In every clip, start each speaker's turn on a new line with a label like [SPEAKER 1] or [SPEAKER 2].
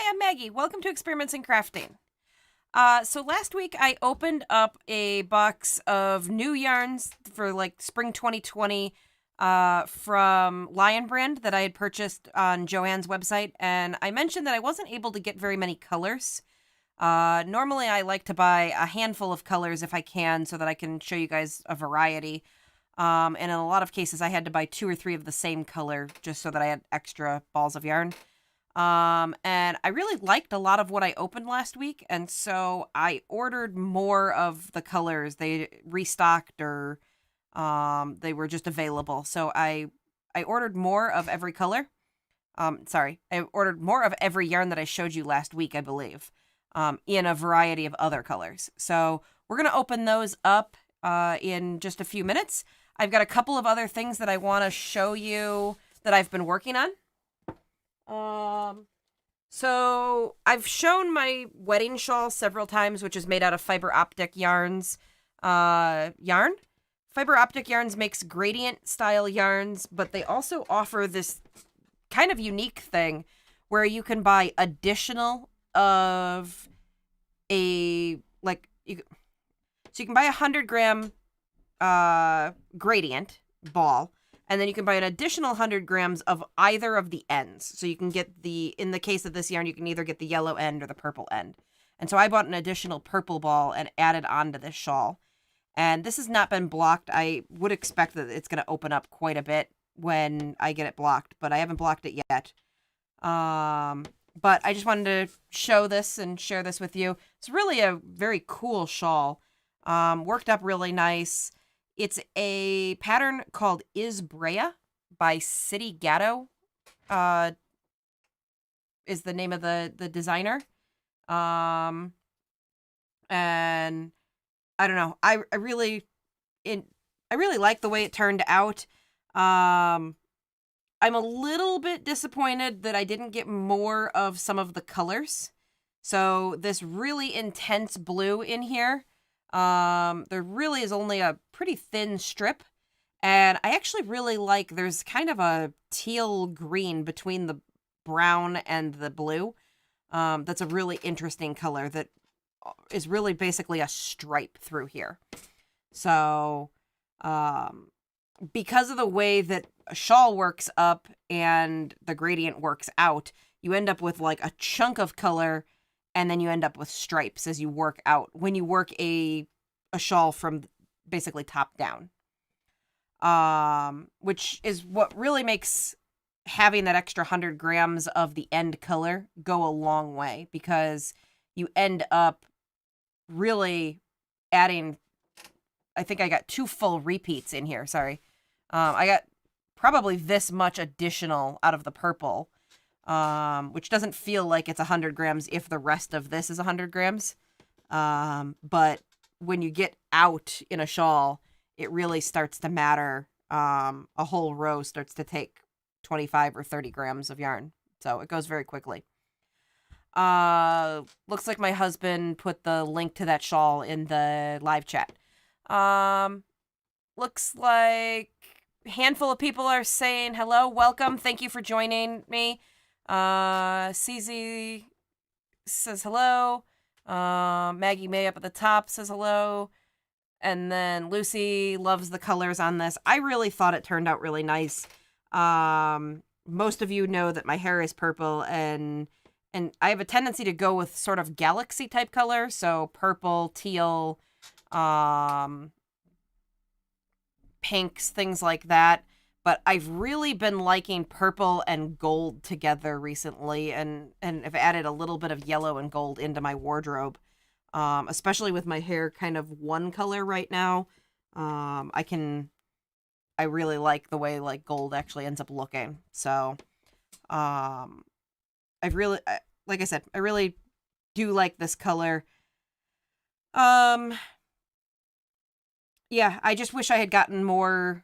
[SPEAKER 1] Hi, I'm Maggie. Welcome to Experiments in Crafting. So last week I opened up a box of new yarns for like spring 2020 from Lion Brand that I had purchased on Joann's website, and I mentioned that I wasn't able to get very many colors. Normally I like to buy a handful of colors if I can so that I can show you guys a variety. And in a lot of cases I had to buy 2 or 3 of the same color just so that I had extra balls of yarn. And I really liked a lot of what I opened last week, and so I ordered more of the colors. They restocked or they were just available. So I ordered more of every color. I ordered more of every yarn that I showed you last week, I believe, in a variety of other colors. So we're going to open those up in just a few minutes. I've got a couple of other things that I want to show you that I've been working on. So I've shown my wedding shawl several times, which is made out of fiber optic yarns, yarn. Fiber optic yarns makes gradient style yarns, but they also offer this kind of unique thing where you can buy additional of so you can buy 100-gram, gradient ball. And then you can buy an additional 100 grams of either of the ends. So you can get in the case of this yarn, you can either get the yellow end or the purple end. And so I bought an additional purple ball and added onto this shawl. And this has not been blocked. I would expect that it's going to open up quite a bit when I get it blocked, but I haven't blocked it yet. But I just wanted to show this and share this with you. It's really a very cool shawl. Worked up really nice. It's a pattern called Is Brea by City Gatto, is the name of the designer. And I don't know. I really like the way it turned out. I'm a little bit disappointed that I didn't get more of some of the colors. So this really intense blue in here. There really is only a pretty thin strip, and I actually really like, there's kind of a teal green between the brown and the blue. That's a really interesting color that is really basically a stripe through here. So, because of the way that a shawl works up and the gradient works out, you end up with like a chunk of color, and then you end up with stripes as you work out, when you work a shawl from basically top down. Which is what really makes having that extra 100 grams of the end color go a long way, because you end up really adding, I think I got 2 full repeats in here, sorry. I got probably this much additional out of the purple. Which doesn't feel like it's 100 grams if the rest of this is 100 grams. But when you get out in a shawl, it really starts to matter. A whole row starts to take 25 or 30 grams of yarn. So it goes very quickly. Looks like my husband put the link to that shawl in the live chat. Looks like a handful of people are saying hello, welcome, thank you for joining me. CZ says hello. Maggie May up at the top says hello. And then Lucy loves the colors on this. I really thought it turned out really nice. Most of you know that my hair is purple, and I have a tendency to go with sort of galaxy type color. So purple, teal, pinks, things like that. But I've really been liking purple and gold together recently, and have added a little bit of yellow and gold into my wardrobe, especially with my hair kind of one color right now. I really like the way like gold actually ends up looking. So, like I said, I really do like this color. Yeah, I just wish I had gotten more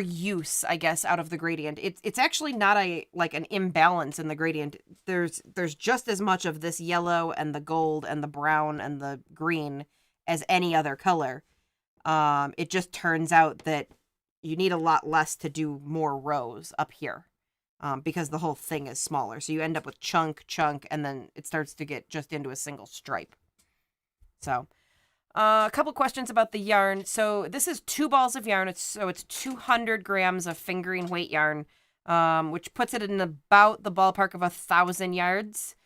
[SPEAKER 1] use, I guess, out of the gradient. It's actually not an imbalance in the gradient. There's just as much of this yellow and the gold and the brown and the green as any other color. It just turns out that you need a lot less to do more rows up here. because the whole thing is smaller. So you end up with chunk, and then it starts to get just into a single stripe. So a couple questions about the yarn. So this is 2 balls of yarn. It's 200 grams of fingering weight yarn, which puts it in about the ballpark of 1,000 yards.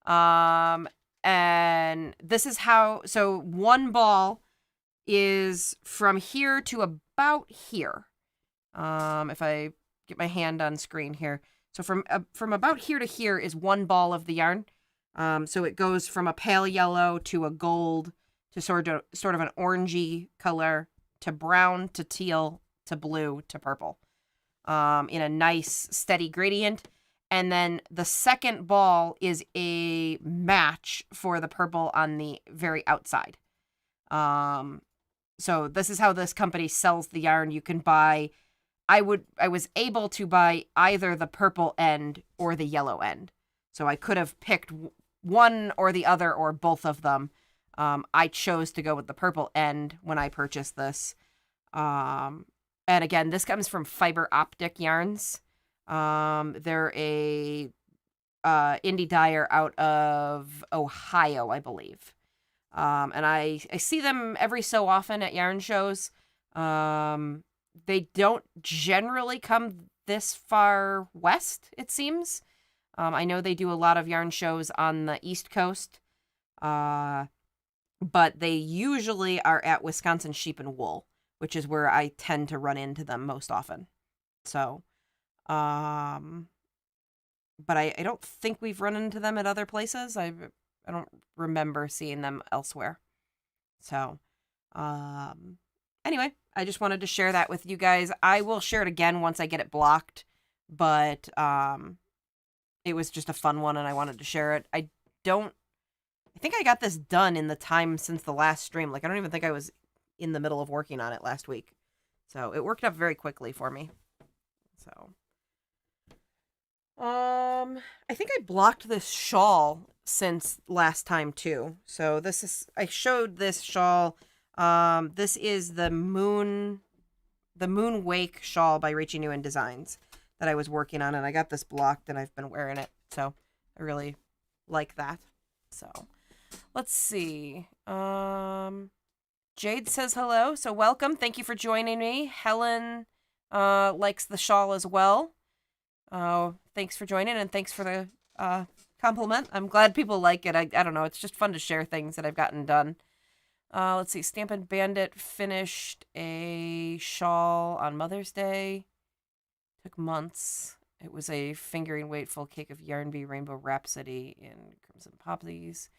[SPEAKER 1] And this is how, so 1 ball is from here to about here. If I get my hand on screen here. So from about here to here is 1 ball of the yarn. So it goes from a pale yellow to a gold to sort of an orangey color to brown to teal to blue to purple, in a nice steady gradient. And then the second ball is a match for the purple on the very outside. So this is how this company sells the yarn. You can buy, I was able to buy either the purple end or the yellow end. So I could have picked one or the other or both of them. I chose to go with the purple end when I purchased this. And again, this comes from Fiber Optic Yarns. They're a indie dyer out of Ohio, I believe. And I see them every so often at yarn shows. They don't generally come this far west, it seems. I know they do a lot of yarn shows on the East Coast. But they usually are at Wisconsin Sheep and Wool, which is where I tend to run into them most often. So, but I don't think we've run into them at other places. I don't remember seeing them elsewhere. So, anyway, I just wanted to share that with you guys. I will share it again once I get it blocked, but it was just a fun one and I wanted to share it. I think I got this done in the time since the last stream. Like, I don't even think I was in the middle of working on it last week. So it worked up very quickly for me. So, I think I blocked this shawl since last time too. So I showed this shawl. This is the Moon Wake shawl by Rachie Newen Designs that I was working on, and I got this blocked and I've been wearing it. So I really like that. So let's see. Jade says hello. So welcome. Thank you for joining me. Helen likes the shawl as well. Thanks for joining and thanks for the compliment. I'm glad people like it. I don't know. It's just fun to share things that I've gotten done. Let's see. Stampin' Bandit finished a shawl on Mother's Day. Took months. It was a fingering weight full cake of Yarn Bee Rainbow Rhapsody in Crimson Poppies.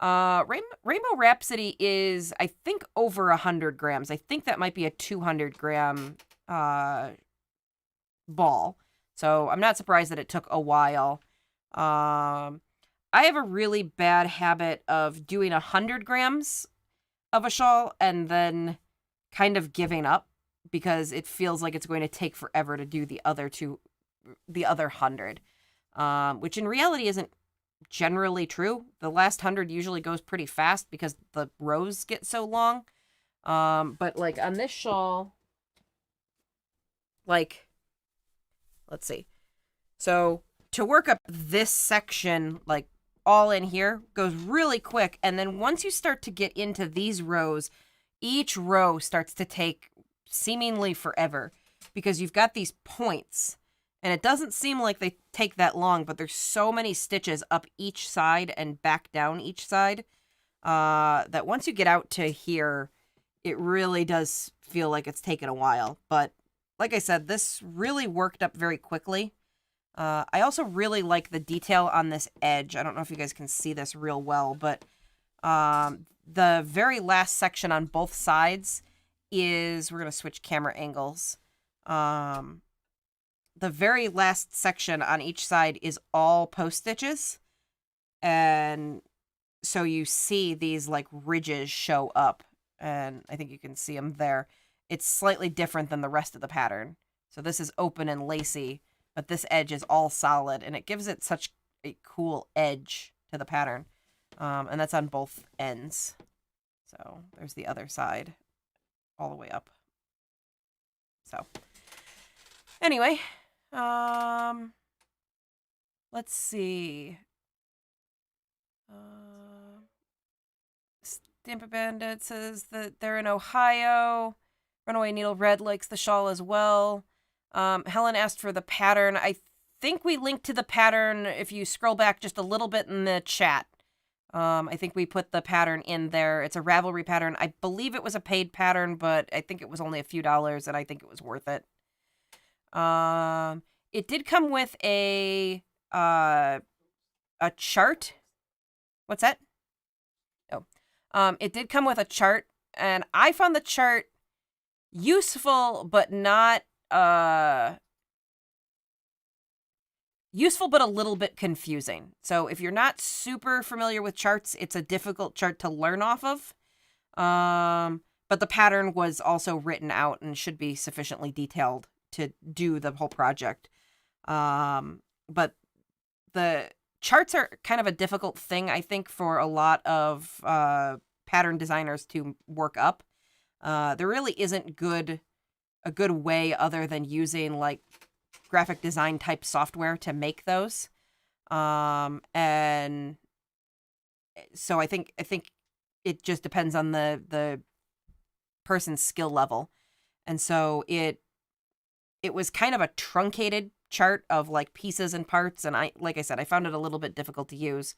[SPEAKER 1] Rainbow Rhapsody is, I think, over 100 grams. I think that might be a 200 gram ball. So I'm not surprised that it took a while. I have a really bad habit of doing 100 grams of a shawl and then kind of giving up because it feels like it's going to take forever to do the other 100, which in reality isn't generally true. The last 100 usually goes pretty fast because the rows get so long. But like on this shawl, like, let's see. So to work up this section, like all in here, goes really quick. And then once you start to get into these rows, each row starts to take seemingly forever because you've got these points. And it doesn't seem like they take that long, but there's so many stitches up each side and back down each side that once you get out to here, it really does feel like it's taken a while. But like I said, this really worked up very quickly. I also really like the detail on this edge. I don't know if you guys can see this real well, but the very last section on both sides is, we're going to switch camera angles. The very last section on each side is all post stitches. And so you see these like ridges show up. And I think you can see them there. It's slightly different than the rest of the pattern. So this is open and lacy, but this edge is all solid. And it gives it such a cool edge to the pattern. And that's on both ends. So there's the other side all the way up. So anyway, let's see. Stampa Bandit says that they're in Ohio. Runaway Needle Red likes the shawl as well. Helen asked for the pattern. I think we linked to the pattern if you scroll back just a little bit in the chat. I think we put the pattern in there. It's a Ravelry pattern. I believe it was a paid pattern, but I think it was only a few dollars, and I think it was worth it. It did come with a chart. What's that? Oh. It did come with a chart, and I found the chart useful, but not useful, but a little bit confusing. So if you're not super familiar with charts, it's a difficult chart to learn off of. But the pattern was also written out and should be sufficiently detailed to do the whole project. But the charts are kind of a difficult thing, I think, for a lot of pattern designers to work up. There really isn't a good way other than using like graphic design type software to make those. And so I think it just depends on the person's skill level. And so it was kind of a truncated chart of like pieces and parts, and like I said, I found it a little bit difficult to use,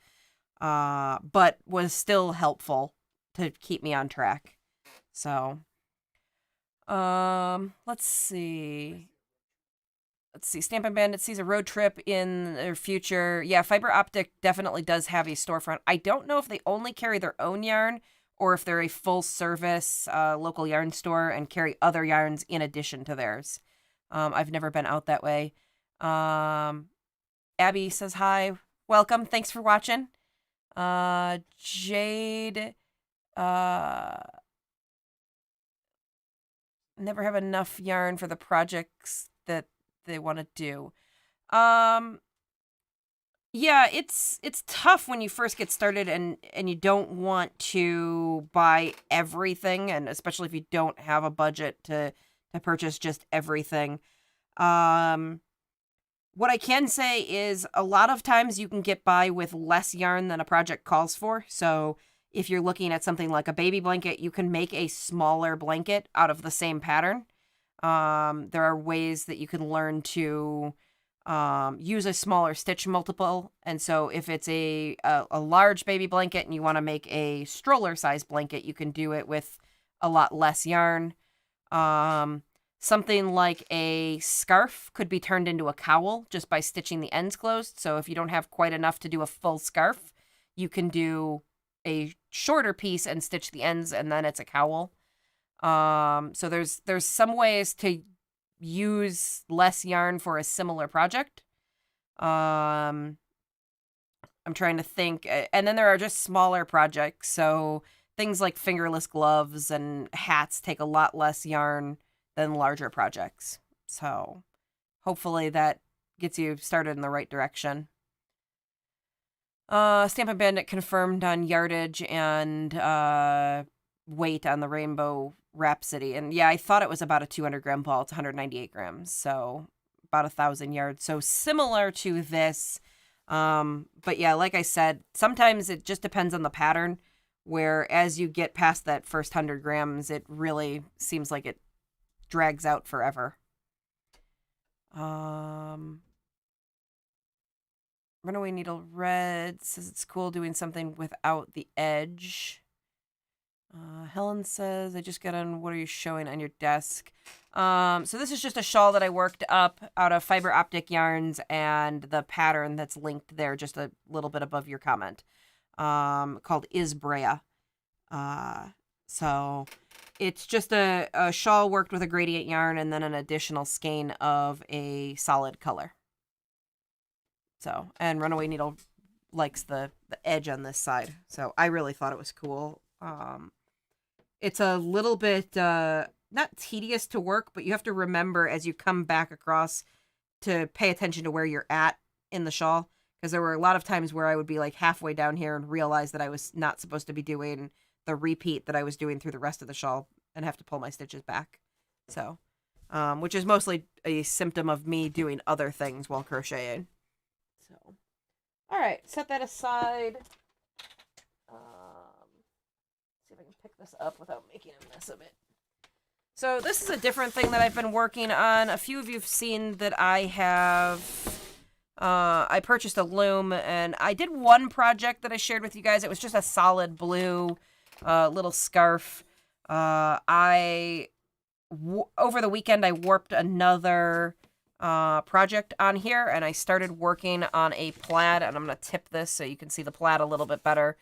[SPEAKER 1] but was still helpful to keep me on track. So let's see. Stampin' Bandit sees a road trip in their future. Yeah, Fiber Optic definitely does have a storefront. I don't know if they only carry their own yarn or if they're a full service local yarn store and carry other yarns in addition to theirs. I've never been out that way. Abby says hi. Welcome. Thanks for watching. Jade, never have enough yarn for the projects that they want to do. Yeah, it's tough when you first get started and you don't want to buy everything, and especially if you don't have a budget to purchase just everything. What I can say is a lot of times you can get by with less yarn than a project calls for. So if you're looking at something like a baby blanket, you can make a smaller blanket out of the same pattern. There are ways that you can learn to use a smaller stitch multiple. And so if it's a large baby blanket and you want to make a stroller size blanket, you can do it with a lot less yarn. Something like a scarf could be turned into a cowl just by stitching the ends closed. So if you don't have quite enough to do a full scarf, you can do a shorter piece and stitch the ends, and then it's a cowl. So there's some ways to use less yarn for a similar project. I'm trying to think. And then there are just smaller projects. So things like fingerless gloves and hats take a lot less yarn than larger projects. So hopefully that gets you started in the right direction. Stampin' Bandit confirmed on yardage and weight on the Rainbow Rhapsody. And yeah, I thought it was about a 200 gram ball. It's 198 grams. So about 1,000 yards. So similar to this. But yeah, like I said, sometimes it just depends on the pattern, where as you get past that first 100 grams, it really seems like it drags out forever. Runaway Needle Red says it's cool doing something without the edge. Helen says, I just got on, what are you showing on your desk? So this is just a shawl that I worked up out of Fiber Optic yarns and the pattern that's linked there just a little bit above your comment, called Isbrea. So it's just a shawl worked with a gradient yarn and then an additional skein of a solid color. So, and Runaway Needle likes the edge on this side. So I really thought it was cool. It's a little bit, not tedious to work, but you have to remember as you come back across to pay attention to where you're at in the shawl. Because there were a lot of times where I would be like halfway down here and realize that I was not supposed to be doing the repeat that I was doing through the rest of the shawl and have to pull my stitches back. So, which is mostly a symptom of me doing other things while crocheting. So, All right, set that aside. See if I can pick this up without making a mess of it. So this is a different thing that I've been working on. A few of you have seen that I have... I purchased a loom, and I did one project that I shared with you guys. It was just a solid blue little scarf. Over the weekend, I warped another project on here, and I started working on a plaid, and I'm going to tip this so you can see the plaid a little bit better.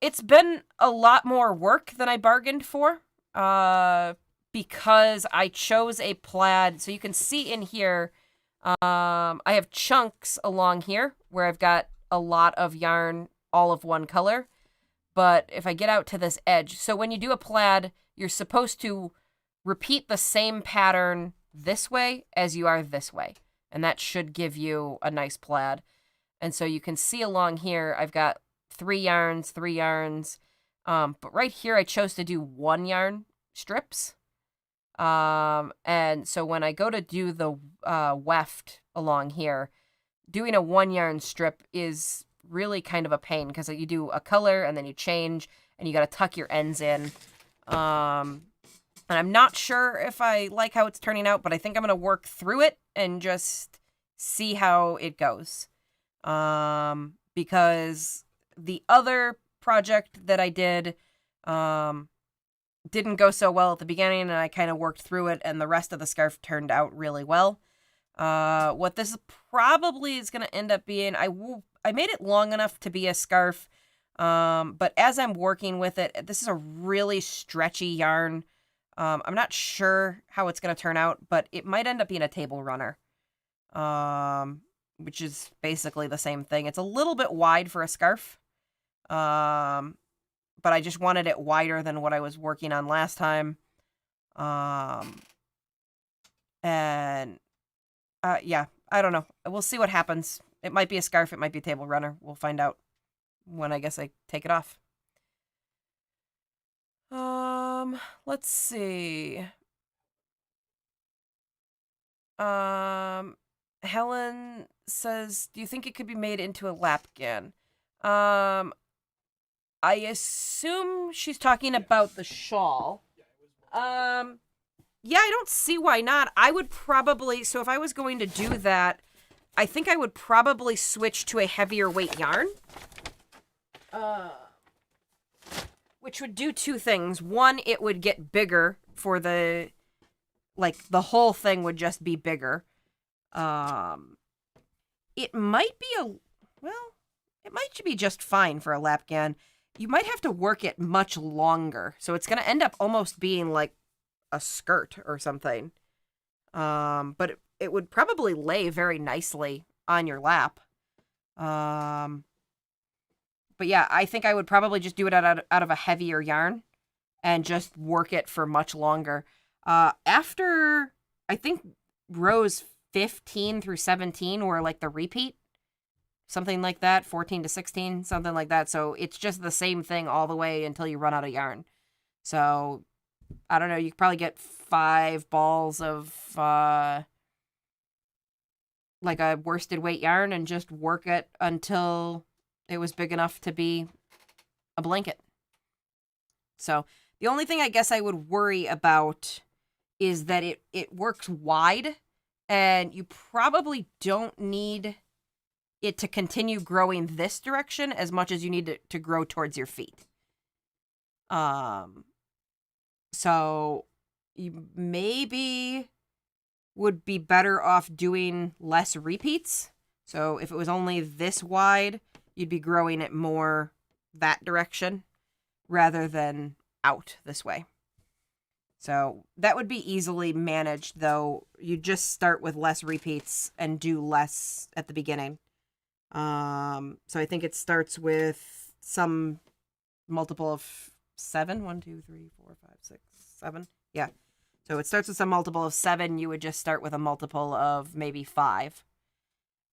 [SPEAKER 1] It's been a lot more work than I bargained for, because I chose a plaid. So you can see in here, I have chunks along here where I've got a lot of yarn, all of one color. But if I get out to this edge, so when you do a plaid, you're supposed to repeat the same pattern this way as you are this way. And that should give you a nice plaid. And so you can see along here, I've got 3 yarns. But right here, I chose to do 1 yarn strips. And so when I go to do the weft along here, doing a 1 yarn strip is really kind of a pain because you do a color and then you change and you got to tuck your ends in. And I'm not sure if I like how it's turning out, but I think I'm going to work through it and just see how it goes. Because the other project that I did, didn't go so well at the beginning, and I kind of worked through it, and the rest of the scarf turned out really well. What this probably is going to end up being, I made it long enough to be a scarf, but as I'm working with it, this is a really stretchy yarn. I'm not sure how it's going to turn out, but it might end up being a table runner, which is basically the same thing. It's a little bit wide for a scarf, but I just wanted it wider than what I was working on last time. Yeah, I don't know. We'll see what happens. It might be a scarf. It might be a table runner. We'll find out when I guess I take it off. Let's see. Helen says, do you think it could be made into a lapgan? I assume she's talking about the shawl. Yeah, I don't see why not. I would probably, so if I was going to do that, I think I would probably switch to a heavier weight yarn. Which would do 2 things. One, it would get bigger for the whole thing would just be bigger. It might be it might be just fine for a lapgan. You might have to work it much longer. So it's going to end up almost being like a skirt or something. But it would probably lay very nicely on your lap. But yeah, I think I would probably just do it out of a heavier yarn and just work it for much longer. After, I think, rows 15 through 17 were like the repeat. Something like that, 14 to 16, something like that. So it's just the same thing all the way until you run out of yarn. So, I don't know, you could probably get 5 balls of, like a worsted weight yarn and just work it until it was big enough to be a blanket. So, the only thing I guess I would worry about is that it works wide, and you probably don't need it to continue growing this direction as much as you need it to grow towards your feet. So you maybe would be better off doing less repeats. So if it was only this wide, you'd be growing it more that direction rather than out this way. So that would be easily managed, though. You just start with less repeats and do less at the beginning. So I think it starts with some multiple of 7. 1, 2, 3, 4, 5, 6, 7. Yeah. So it starts with some multiple of 7. You would just start with a multiple of maybe 5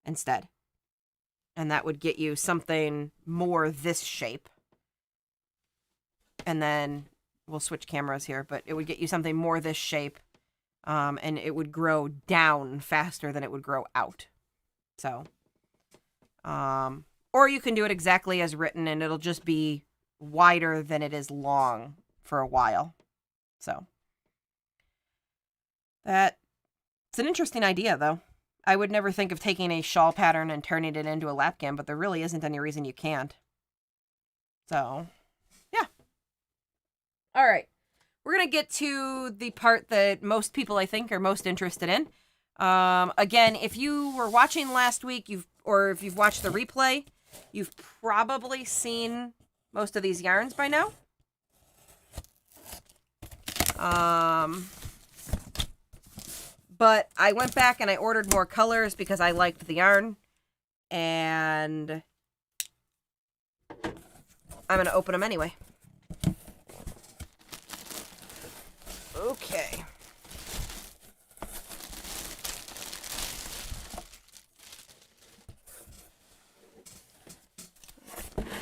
[SPEAKER 1] instead. And that would get you something more this shape. And then we'll switch cameras here, but it would get you something more this shape. And it would grow down faster than it would grow out. So Or you can do it exactly as written and it'll just be wider than it is long for a while. So it's an interesting idea, though. I would never think of taking a shawl pattern and turning it into a lapgam, but there really isn't any reason you can't. So, yeah. All right. We're going to get to the part that most people, I think, are most interested in. Again, if you were watching last week, or if you've watched the replay, you've probably seen most of these yarns by now. But I went back and I ordered more colors because I liked the yarn. And I'm going to open them anyway. Okay.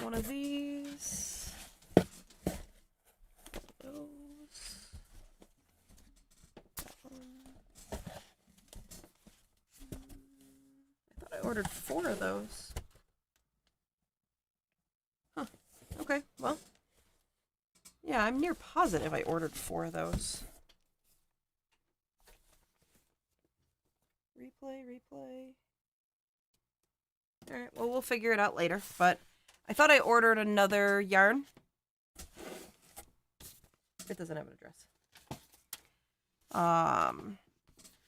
[SPEAKER 1] One of these. Those. That one. I thought I ordered 4 of those. Huh. Okay, well. Yeah, I'm near positive I ordered 4 of those. Replay. Alright, well, we'll figure it out later, but I thought I ordered another yarn. It doesn't have an address.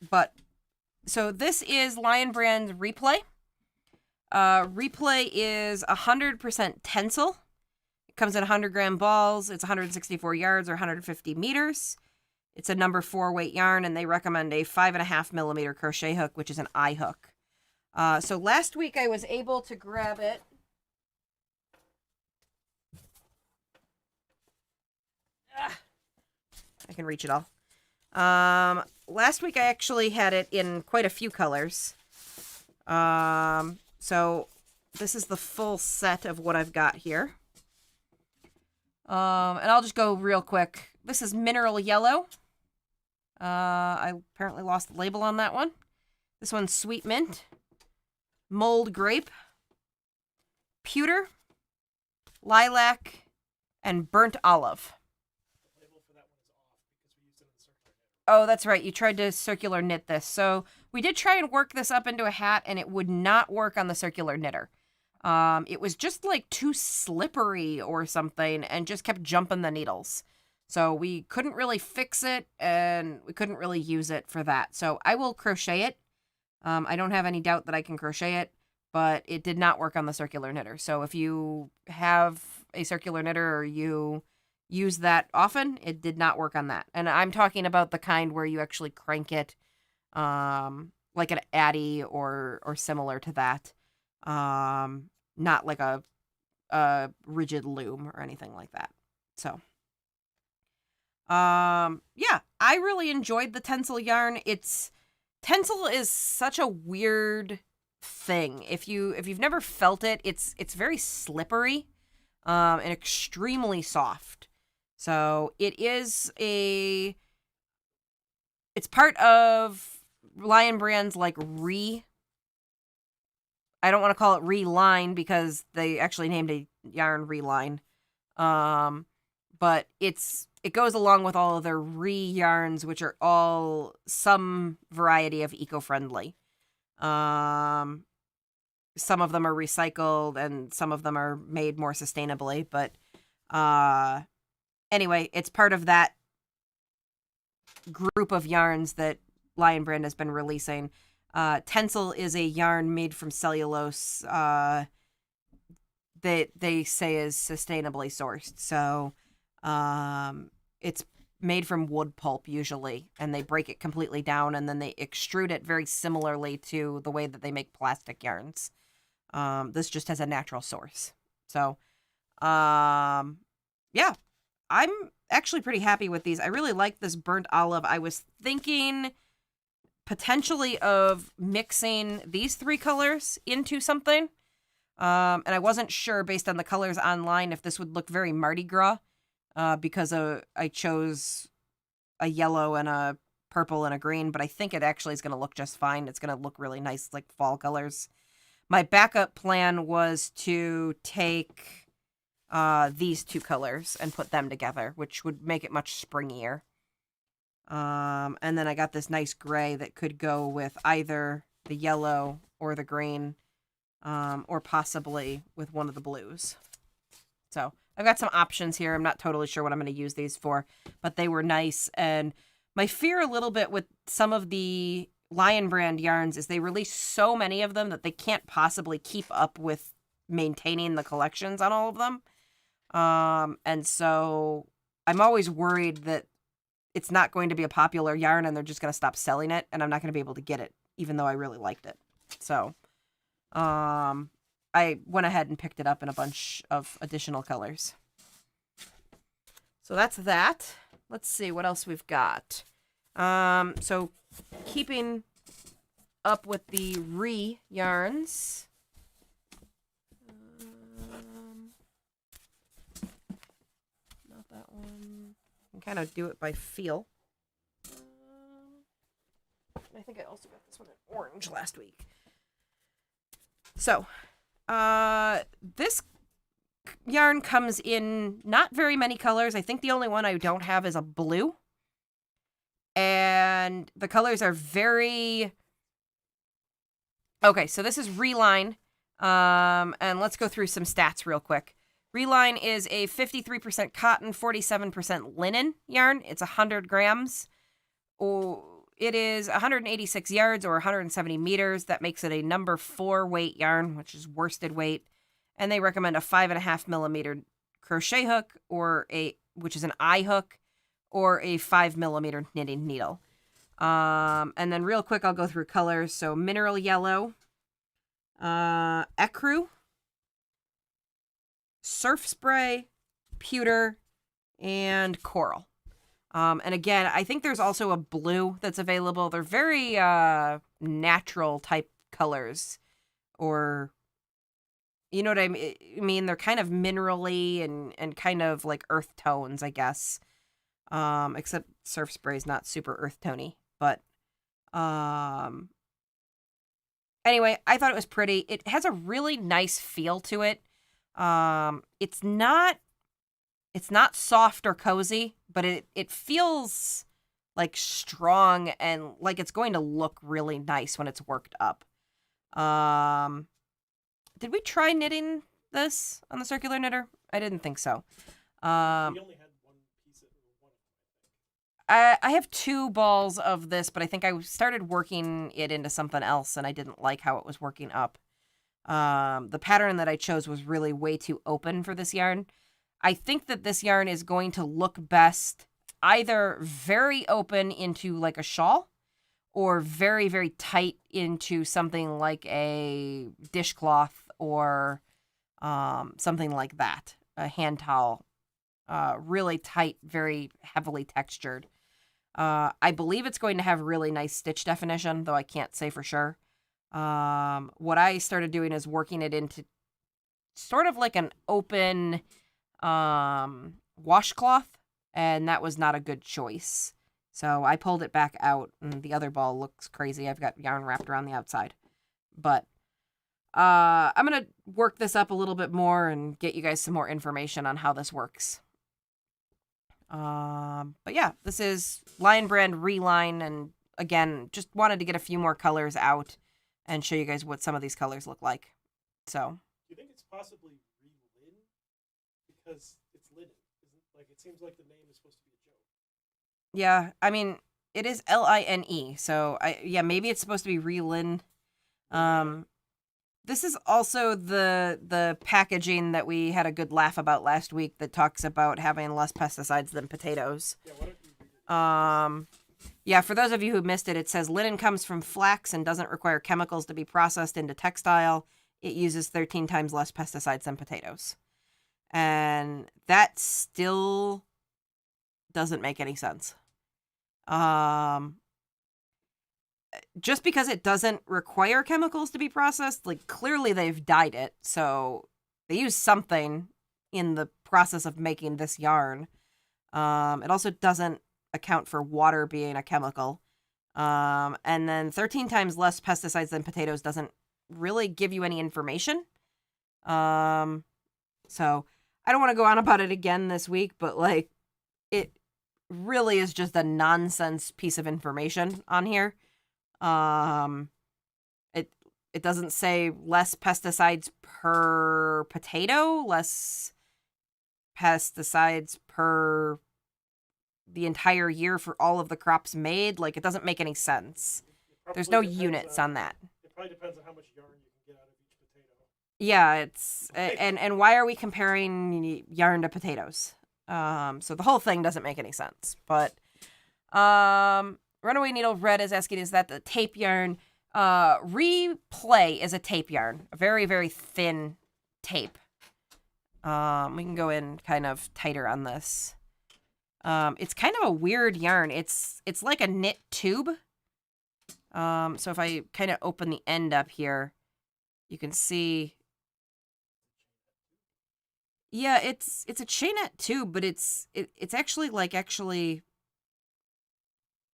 [SPEAKER 1] But, so this is Lion Brand Replay. Replay is 100% tencel. It comes in 100-gram balls. It's 164 yards or 150 meters. It's a number 4 weight yarn, and they recommend a 5.5 millimeter crochet hook, which is an eye hook. So last week I was able to grab it. I can reach it all. Last week I actually had it in quite a few colors. So this is the full set of what I've got here. And I'll just go real quick. This is Mineral Yellow. I apparently lost the label on that one. This one's Sweet Mint, Mold Grape, Pewter, Lilac, and Burnt Olive.
[SPEAKER 2] The label for that one is off because we used it in the circular knit.
[SPEAKER 1] Oh, that's right. You tried to circular knit this. So we did try and work this up into a hat, and it would not work on the circular knitter. It was just like too slippery or something and just kept jumping the needles. So we couldn't really fix it, and we couldn't really use it for that. So I will crochet it. I don't have any doubt that I can crochet it, but it did not work on the circular knitter. So if you have a circular knitter or you use that often, it did not work on that. And I'm talking about the kind where you actually crank it, like an Addy or similar to that. Not like a rigid loom or anything like that. So, yeah, I really enjoyed the tencel yarn. Tencel is such a weird thing. If you've never felt it, it's very slippery, and extremely soft. So it's part of Lion Brand's like I don't want to call it Realigned because they actually named a yarn Realigned. But it goes along with all of their yarns, which are all some variety of eco-friendly. Some of them are recycled and some of them are made more sustainably. But anyway, it's part of that group of yarns that Lion Brand has been releasing. Tencel is a yarn made from cellulose that they say is sustainably sourced. So it's made from wood pulp usually, and they break it completely down and then they extrude it very similarly to the way that they make plastic yarns. This just has a natural source. So yeah, I'm actually pretty happy with these. I really like this burnt olive. I was thinking potentially of mixing these 3 colors into something. And I wasn't sure based on the colors online if this would look very Mardi Gras, because I chose a yellow and a purple and a green, but I think it actually is going to look just fine. It's going to look really nice, like fall colors. my backup plan was to take these two colors and put them together, which would make it much springier. And then I got this nice gray that could go with either the yellow or the green, or possibly with one of the blues. So I've got some options here. I'm not totally sure what I'm going to use these for, but they were nice. And my fear a little bit with some of the Lion brand yarns is they release so many of them that they can't possibly keep up with maintaining the collections on all of them. And so I'm always worried that it's not going to be a popular yarn and they're just going to stop selling it and I'm not going to be able to get it, even though I really liked it. So, I went ahead and picked it up in a bunch of additional colors. So that's that. Let's see what else we've got. So keeping up with the yarns. Not that one. I can kind of do it by feel. I think I also got this one in orange last week. So, this yarn comes in not very many colors. I think the only one I don't have is a blue. And the colors are very... Okay, so this is Realigned. And let's go through some stats real quick. Realigned is a 53% cotton, 47% linen yarn. It's 100 grams. It is 186 yards or 170 meters. That makes it a number 4 weight yarn, which is worsted weight. And they recommend a 5.5 millimeter crochet hook, which is an eye hook, or a 5 millimeter knitting needle. And then real quick, I'll go through colors. So mineral yellow, ecru, surf spray, pewter, and coral. And again, I think there's also a blue that's available. They're very natural type colors, or you know what I mean? They're kind of minerally and kind of like earth tones, I guess. Except surf spray is not super earth tony, but anyway, I thought it was pretty. It has a really nice feel to it. It's not soft or cozy, but it feels like strong and like it's going to look really nice when it's worked up. Did we try knitting this on the circular knitter? I didn't think so.
[SPEAKER 2] We only had one piece of one.
[SPEAKER 1] I have 2 balls of this, but I think I started working it into something else and I didn't like how it was working up. The pattern that I chose was really way too open for this yarn. I think that this yarn is going to look best either very open into like a shawl or very, very tight into something like a dishcloth or something like that. A hand towel. Really tight, very heavily textured. I believe it's going to have really nice stitch definition, though I can't say for sure. What I started doing is working it into sort of like an open washcloth, and that was not a good choice. So I pulled it back out, and the other ball looks crazy. I've got yarn wrapped around the outside. But I'm going to work this up a little bit more and get you guys some more information on how this works. But yeah, this is Lion brand Reline, and again, just wanted to get a few more colors out and show you guys what some of these colors look like. So,
[SPEAKER 2] Do you think it's possibly re-lin? Because it's linen, isn't it? Like, it seems like the name is supposed to be a joke.
[SPEAKER 1] yeah, I mean, it is Line, so maybe it's supposed to be Reline. This is also the packaging that we had a good laugh about last week that talks about having less pesticides than potatoes.
[SPEAKER 2] Yeah, why don't you read it?
[SPEAKER 1] Yeah, for those of you who missed it, it says linen comes from flax and doesn't require chemicals to be processed into textile. It uses 13 times less pesticides than potatoes. And that still doesn't make any sense. Just because it doesn't require chemicals to be processed, like clearly they've dyed it, so they use something in the process of making this yarn. It also doesn't account for water being a chemical. And then 13 times less pesticides than potatoes doesn't really give you any information. So I don't want to go on about it again this week, but like it really is just a nonsense piece of information on here. It doesn't say less pesticides per potato, less pesticides per the entire year for all of the crops made. Like, it doesn't make any sense. There's no units on that.
[SPEAKER 2] It probably depends on how much yarn you can get out of each potato.
[SPEAKER 1] Yeah, it's and why are we comparing yarn to potatoes? So the whole thing doesn't make any sense. But Runaway Needle Red is asking, is that the tape yarn? Replay is a tape yarn, a very, very thin tape. We can go in kind of tighter on this. It's kind of a weird yarn. It's like a knit tube. So if I kind of open the end up here, you can see. Yeah, it's a chainette tube, but it's actually if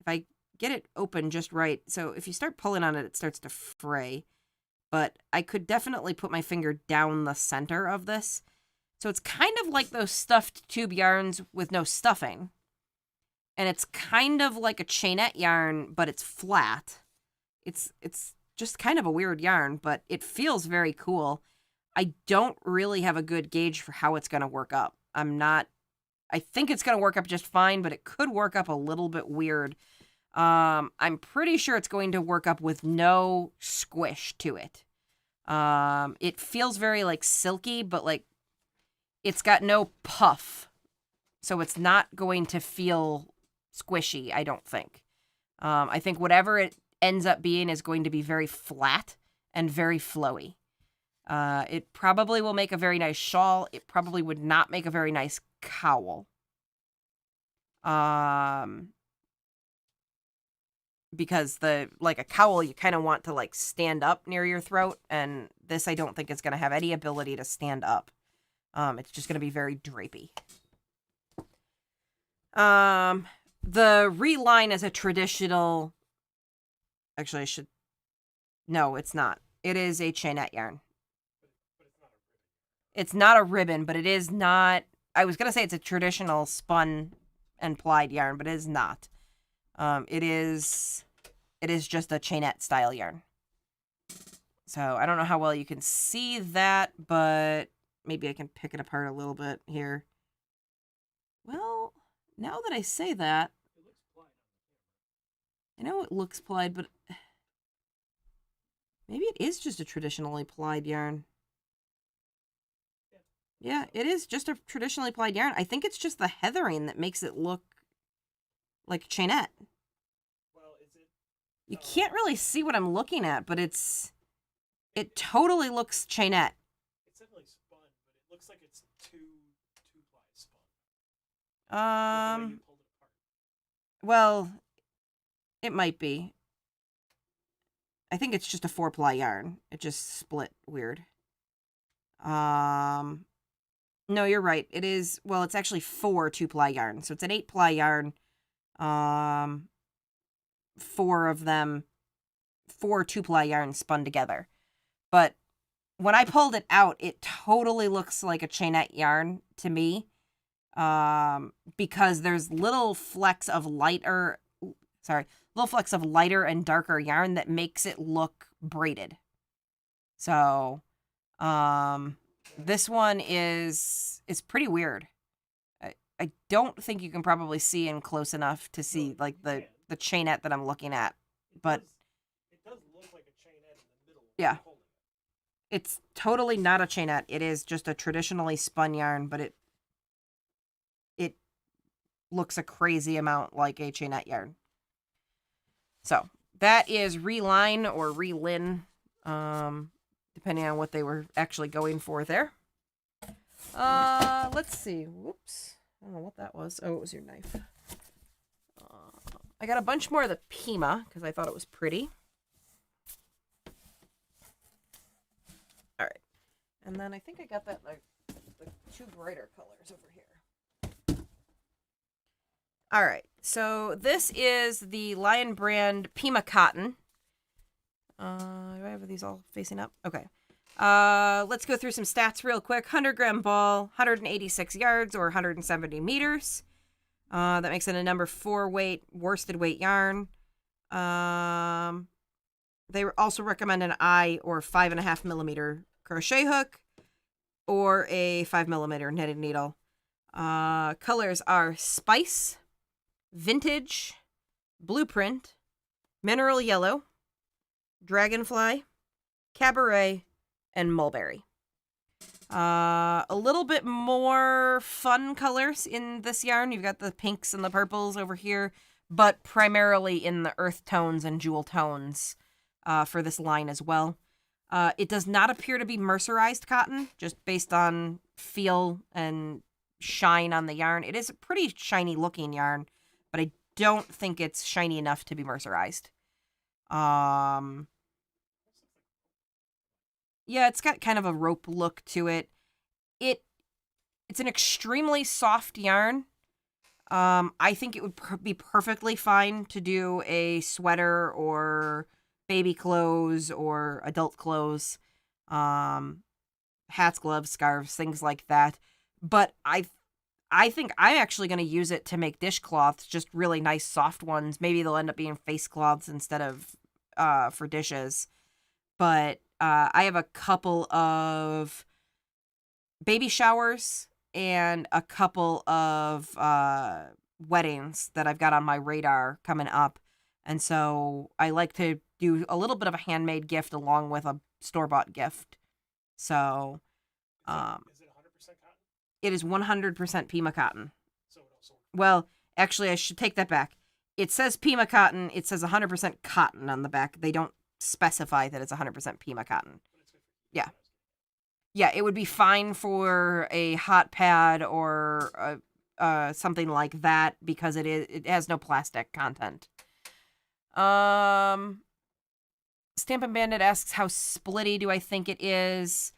[SPEAKER 1] I get it open just right. So if you start pulling on it, it starts to fray. But I could definitely put my finger down the center of this. So it's kind of like those stuffed tube yarns with no stuffing. And it's kind of like a chainette yarn, but it's flat. It's just kind of a weird yarn, but it feels very cool. I don't really have a good gauge for how it's going to work up. I think it's going to work up just fine, but it could work up a little bit weird. I'm pretty sure it's going to work up with no squish to it. It feels very like silky, but like it's got no puff. So it's not going to feel squishy, I don't think. I think whatever it ends up being is going to be very flat and very flowy. It probably will make a very nice shawl. It probably would not make a very nice cowl. Because like a cowl, you kind of want to like stand up near your throat, and this I don't think is going to have any ability to stand up. It's just going to be very drapey. The Realigned is a traditional. Actually, No, it's not. It is a chainette yarn. It's not a ribbon, but it is not. I was going to say it's a traditional spun and plied yarn, but it is not. It is just a chainette style yarn. So I don't know how well you can see that, but maybe I can pick it apart a little bit here. Well, now that I say that, I know it looks plied, but maybe it is just a traditionally plied yarn. Yeah, it is just a traditionally plied yarn. I think it's just the heathering that makes it look like chainette.
[SPEAKER 2] Well, is it?
[SPEAKER 1] You can't really see what I'm looking at, but it totally looks chainette.
[SPEAKER 2] It's definitely spun, but it looks like it's two-ply spun. The way you pulled it apart.
[SPEAKER 1] Well, it might be. I think it's just a 4-ply yarn. It just split weird. No, you're right. It is, well, it's actually 4 2-ply yarn. So it's an 8-ply yarn. 4 of them, 4 2-ply yarns spun together. But when I pulled it out, it totally looks like a chainette yarn to me. Because there's little flecks of lighter and darker yarn that makes it look braided. So, this one is pretty weird. I don't think you can probably see in close enough to see like the chainette that I'm looking at, but
[SPEAKER 2] it does look like a chainette in the middle.
[SPEAKER 1] Yeah, it's totally not a chainette. It is just a traditionally spun yarn, but it looks a crazy amount like a chainette yarn. So that is Reline or Relin, depending on what they were actually going for there. Let's see. Whoops. I don't know what that was. Oh, it was your knife. I got a bunch more of the Pima because I thought it was pretty. All right. And then I think I got that like the 2 brighter colors over here. All right. So this is the Lion brand Pima Cotton. Do I have these all facing up? Okay. Let's go through some stats real quick. 100-gram ball, 186 yards or 170 meters. That makes it a number 4 weight, worsted weight yarn. They also recommend an eye or 5.5 millimeter crochet hook or a 5 millimeter knitted needle. Colors are Spice, Vintage, Blueprint, Mineral Yellow, Dragonfly, Cabaret, and Mulberry. A little bit more fun colors in this yarn. You've got the pinks and the purples over here, but primarily in the earth tones and jewel tones for this line as well. It does not appear to be mercerized cotton, just based on feel and shine on the yarn. It is a pretty shiny looking yarn, but I don't think it's shiny enough to be mercerized. Yeah, it's got kind of a rope look to it. It's an extremely soft yarn. I think it would be perfectly fine to do a sweater or baby clothes or adult clothes, hats, gloves, scarves, things like that. But I think I'm actually going to use it to make dishcloths, just really nice soft ones. Maybe they'll end up being face cloths instead of for dishes. But I have a couple of baby showers and a couple of weddings that I've got on my radar coming up. And so I like to do a little bit of a handmade gift along with a store-bought gift. So
[SPEAKER 2] Is it 100% cotton?
[SPEAKER 1] it is 100% Pima Cotton.
[SPEAKER 2] So it also.
[SPEAKER 1] Well, actually, I should take that back. It says Pima Cotton. It says 100% cotton on the back. They don't specify that it's 100% Pima Cotton.
[SPEAKER 2] But it's good for
[SPEAKER 1] Yeah. Yeah, it would be fine for a hot pad or something like that because it has no plastic content. Stampin' Bandit asks how splitty do I think it is?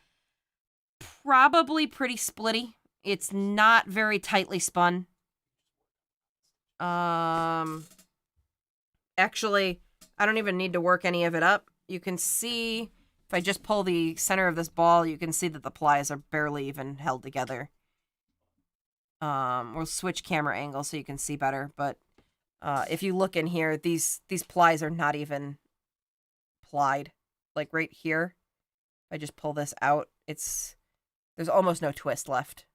[SPEAKER 1] Probably pretty splitty. It's not very tightly spun. Actually, I don't even need to work any of it up. You can see, if I just pull the center of this ball, you can see that the plies are barely even held together. We'll switch camera angle so you can see better, but if you look in here, these plies are not even plied. Like right here, if I just pull this out, there's almost no twist left.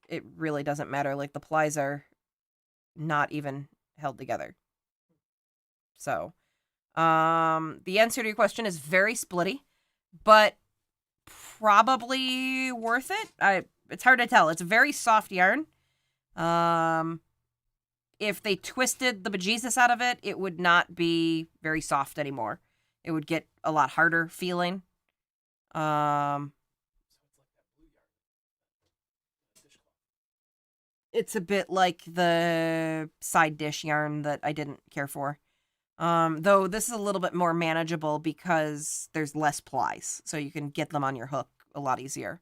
[SPEAKER 1] It really doesn't matter. Like, the plies are not even held together. So, the answer to your question is very splitty, but probably worth it. It's hard to tell. It's a very soft yarn. If they twisted the bejesus out of it, it would not be very soft anymore. It would get a lot harder feeling. It's a bit like the side dish yarn that I didn't care for. Though this is a little bit more manageable because there's less plies, so you can get them on your hook a lot easier.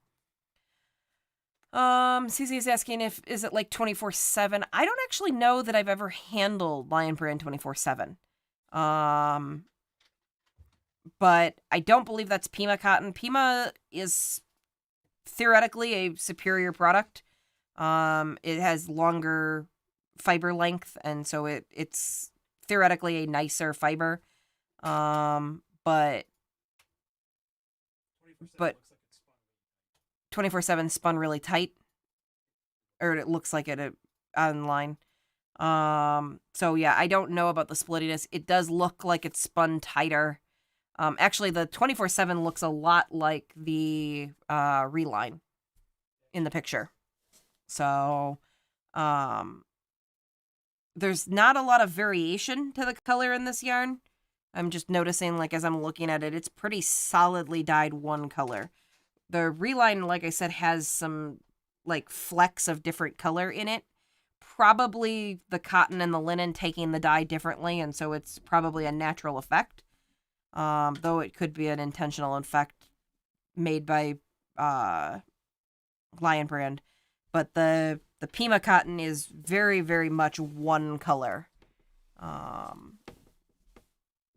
[SPEAKER 1] CZ is asking is it like 24/7? I don't actually know that I've ever handled Lion Brand 24/7. But I don't believe that's Pima Cotton. Pima is theoretically a superior product. It has longer fiber length, and so it's theoretically a nicer fiber. But 24/7 spun really tight, or it looks like it online. So yeah, I don't know about the splittiness. It does look like it's spun tighter. Actually, the 24/7 looks a lot like the Realigned in the picture. So, there's not a lot of variation to the color in this yarn. I'm just noticing, like, as I'm looking at it, it's pretty solidly dyed one color. The Realigned, like I said, has some, like, flecks of different color in it. Probably the cotton and the linen taking the dye differently, and so it's probably a natural effect. Though it could be an intentional effect made by Lion Brand. But the Pima Cotton is very, very much one color.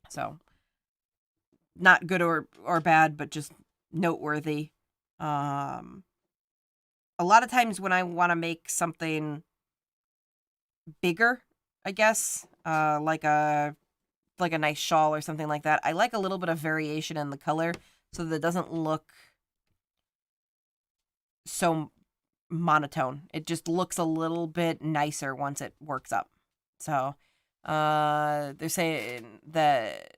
[SPEAKER 1] So not good or bad, but just noteworthy. A lot of times when I want to make something bigger, I guess, like a nice shawl or something like that, I like a little bit of variation in the color so that it doesn't look so monotone. It just looks a little bit nicer once it works up. So, they're saying that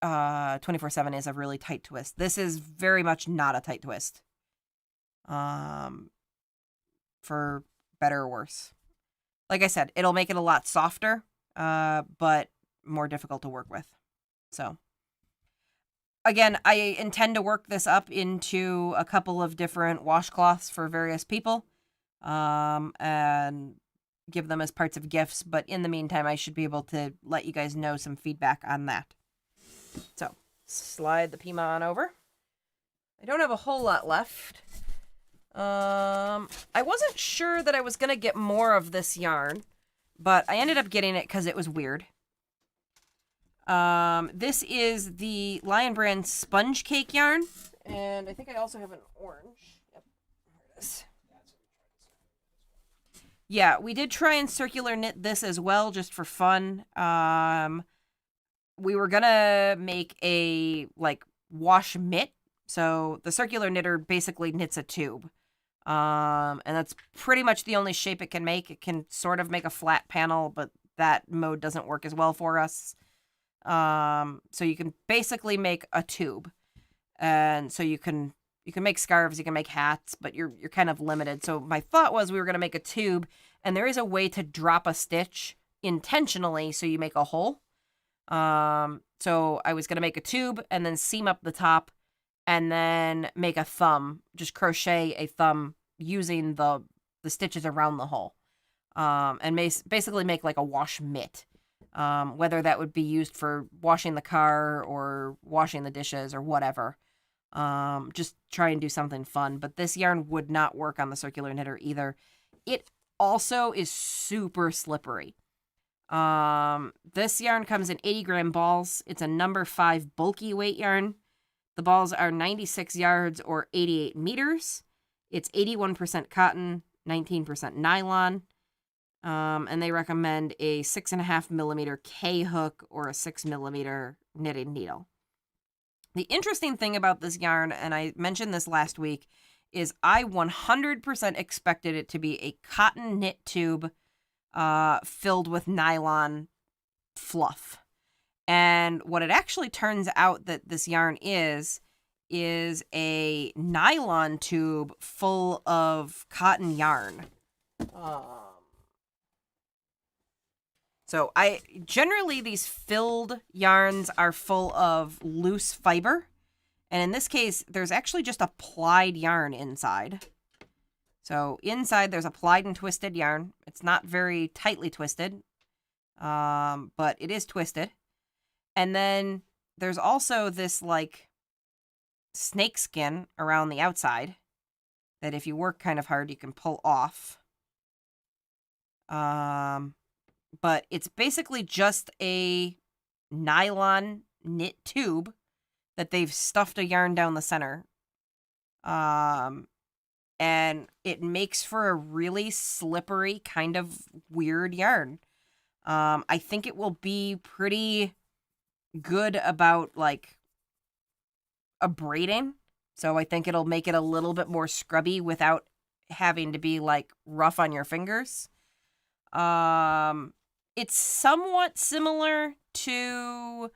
[SPEAKER 1] 24/7 is a really tight twist. This is very much not a tight twist. For better or worse. Like I said, it'll make it a lot softer, but more difficult to work with. So, again, I intend to work this up into a couple of different washcloths for various people, and give them as parts of gifts. But in the meantime, I should be able to let you guys know some feedback on that. So, slide the Pima on over. I don't have a whole lot left. I wasn't sure that I was going to get more of this yarn, but I ended up getting it because it was weird. This is the Lion Brand Sponge Cake yarn, and I think I also have an orange. Yep, here it is. Yeah, we did try and circular knit this as well, just for fun. We were gonna make a, like, wash mitt, so the circular knitter basically knits a tube. And that's pretty much the only shape it can make. It can sort of make a flat panel, but that mode doesn't work as well for us. So you can basically make a tube. And so you can make scarves, you can make hats, but you're kind of limited. So my thought was we were going to make a tube, and there is a way to drop a stitch intentionally so you make a hole. So I was going to make a tube and then seam up the top and then make a thumb, just crochet a thumb using the stitches around the hole. And basically make like a wash mitt. Whether that would be used for washing the car or washing the dishes or whatever. Just try and do something fun. But this yarn would not work on the circular knitter either. It also is super slippery. This yarn comes in 80-gram balls. It's a number 5 bulky weight yarn. The balls are 96 yards or 88 meters. It's 81% cotton, 19% nylon. And they recommend a 6.5 millimeter K hook or a 6 millimeter knitting needle. The interesting thing about this yarn, and I mentioned this last week, is I 100% expected it to be a cotton knit tube filled with nylon fluff. And what it actually turns out that this yarn is a nylon tube full of cotton yarn. So generally these filled yarns are full of loose fiber. And in this case, there's actually just a plied yarn inside. So inside there's a plied and twisted yarn. It's not very tightly twisted, but it is twisted. And then there's also this like snake skin around the outside that if you work kind of hard, you can pull off. But it's basically just a nylon knit tube that they've stuffed a yarn down the center. And it makes for a really slippery, kind of weird yarn. I think it will be pretty good about, like, abrading. So I think it'll make it a little bit more scrubby without having to be, like, rough on your fingers. It's somewhat similar to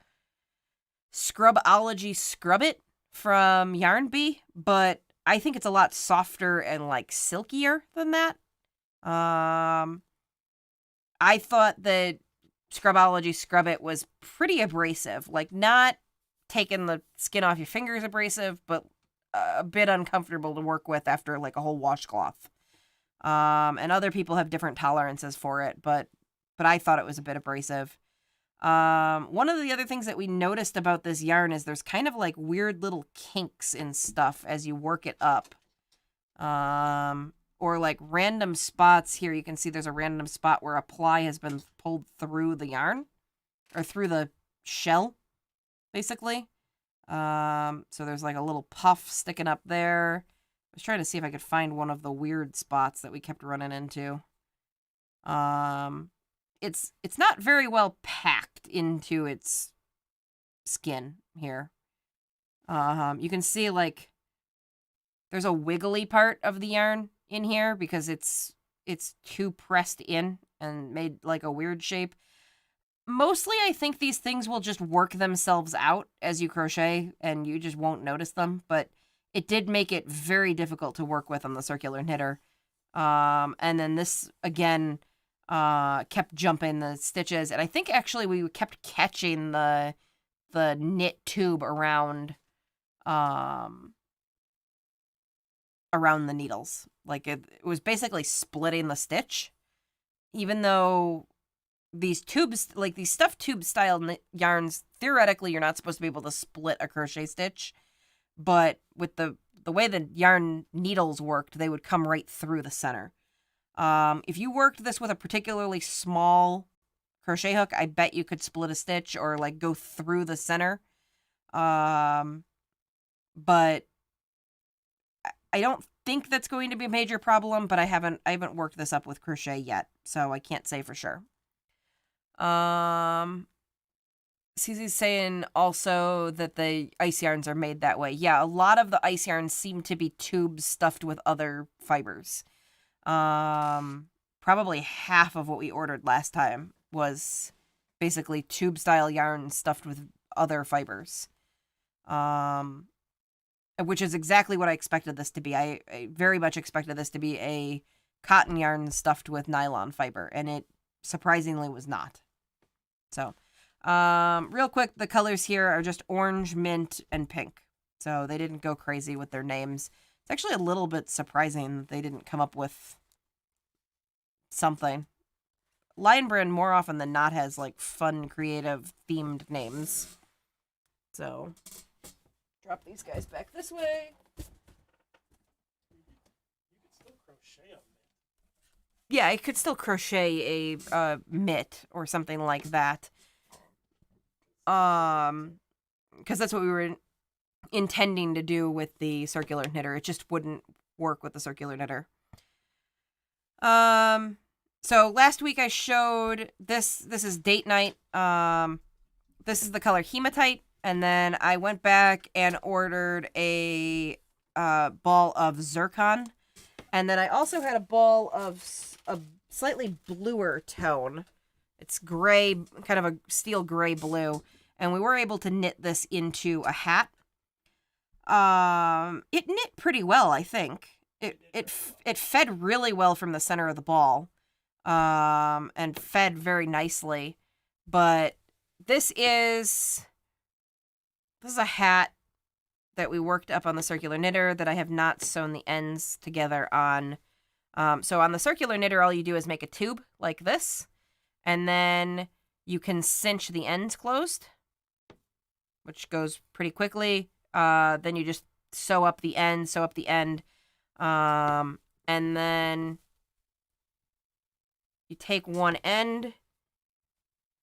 [SPEAKER 1] Scrubology Scrub It from Yarn Bee, but I think it's a lot softer and, like, silkier than that. I thought that Scrubology Scrub It was pretty abrasive. Like, not taking the skin off your fingers abrasive, but a bit uncomfortable to work with after, like, a whole washcloth. And other people have different tolerances for it, but I thought it was a bit abrasive. One of the other things that we noticed about this yarn is there's kind of like weird little kinks and stuff as you work it up. Or like random spots here. You can see there's a random spot where a ply has been pulled through the yarn. or through the shell, basically. So there's like a little puff sticking up there. I was trying to see if I could find one of the weird spots that we kept running into. It's not very well packed into its skin here. You can see like there's a wiggly part of the yarn in here because it's too pressed in and made like a weird shape. Mostly I think these things will just work themselves out as you crochet and you just won't notice them, but it did make it very difficult to work with on the circular knitter. And then this again kept jumping the stitches, and I think actually we kept catching the knit tube around the needles. Like it was basically splitting the stitch, even though these tubes, like these stuffed tube style yarns, theoretically you're not supposed to be able to split a crochet stitch, but with the way the yarn needles worked, they would come right through the center. If you worked this with a particularly small crochet hook, I bet you could split a stitch or like go through the center. But I don't think that's going to be a major problem, but I haven't worked this up with crochet yet, so I can't say for sure. Cece's saying also that the ice yarns are made that way. Yeah, a lot of the ice yarns seem to be tubes stuffed with other fibers. Probably half of what we ordered last time was basically tube style yarn stuffed with other fibers. Which is exactly what I expected this to be. I very much expected this to be a cotton yarn stuffed with nylon fiber, and it surprisingly was not. So, real quick, the colors here are just orange, mint, and pink. So they didn't go crazy with their names. It's actually a little bit surprising that they didn't come up with something. Lion Brand more often than not has like fun, creative, themed names. So, drop these guys back this way.
[SPEAKER 2] You could still crochet a mitt.
[SPEAKER 1] Yeah, I could still crochet a mitt or something like that. Because that's what we were intending to do with the circular knitter. It just wouldn't work with the circular knitter. So last week I showed this. This is date night. This is the color hematite, and then I went back and ordered a ball of zircon, and then I also had a ball of a slightly bluer tone. It's gray, kind of a steel gray blue, and we were able to knit this into a hat. It knit pretty well, I think. It fed really well from the center of the ball, and fed very nicely. But this is a hat that we worked up on the circular knitter that I have not sewn the ends together on. So on the circular knitter, all you do is make a tube like this, and then you can cinch the ends closed, which goes pretty quickly. Then you just sew up the end, and then you take one end,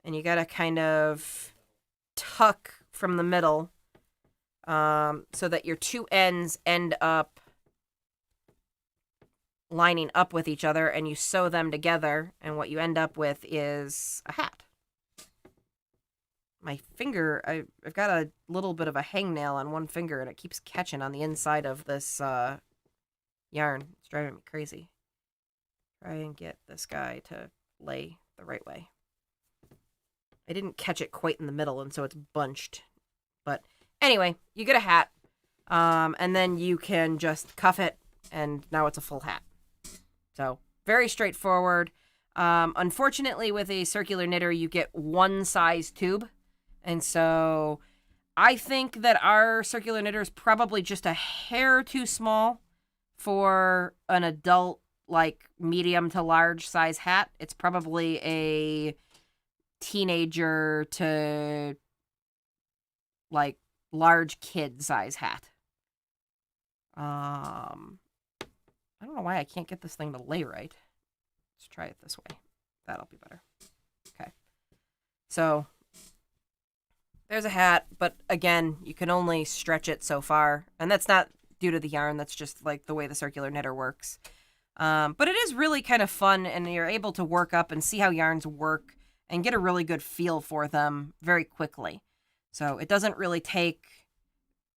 [SPEAKER 1] and you gotta kind of tuck from the middle, so that your two ends end up lining up with each other, and you sew them together, and what you end up with is a hat. My finger, I've got a little bit of a hangnail on one finger, and it keeps catching on the inside of this yarn. It's driving me crazy. Try and get this guy to lay the right way. I didn't catch it quite in the middle, and so it's bunched. But anyway, you get a hat, and then you can just cuff it, and now it's a full hat. So, very straightforward. Unfortunately, with a circular knitter, you get one size tube. And so, I think that our circular knitter is probably just a hair too small for an adult, like, medium to large size hat. It's probably a teenager to, like, large kid size hat. I don't know why I can't get this thing to lay right. Let's try it this way. That'll be better. Okay. So, There's a hat, but again, you can only stretch it so far. And that's not due to the yarn, that's just like the way the circular knitter works. But it is really kind of fun, and you're able to work up and see how yarns work and get a really good feel for them very quickly. So it doesn't really take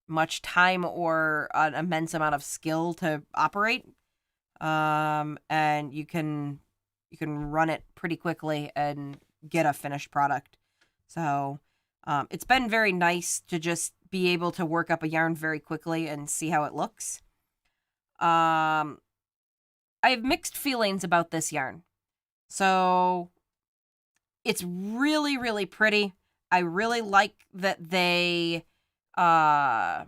[SPEAKER 1] much time or an immense amount of skill to operate. And you can run it pretty quickly and get a finished product. So it's been very nice to just be able to work up a yarn very quickly and see how it looks. I have mixed feelings about this yarn. So it's really, really pretty. I really like that they what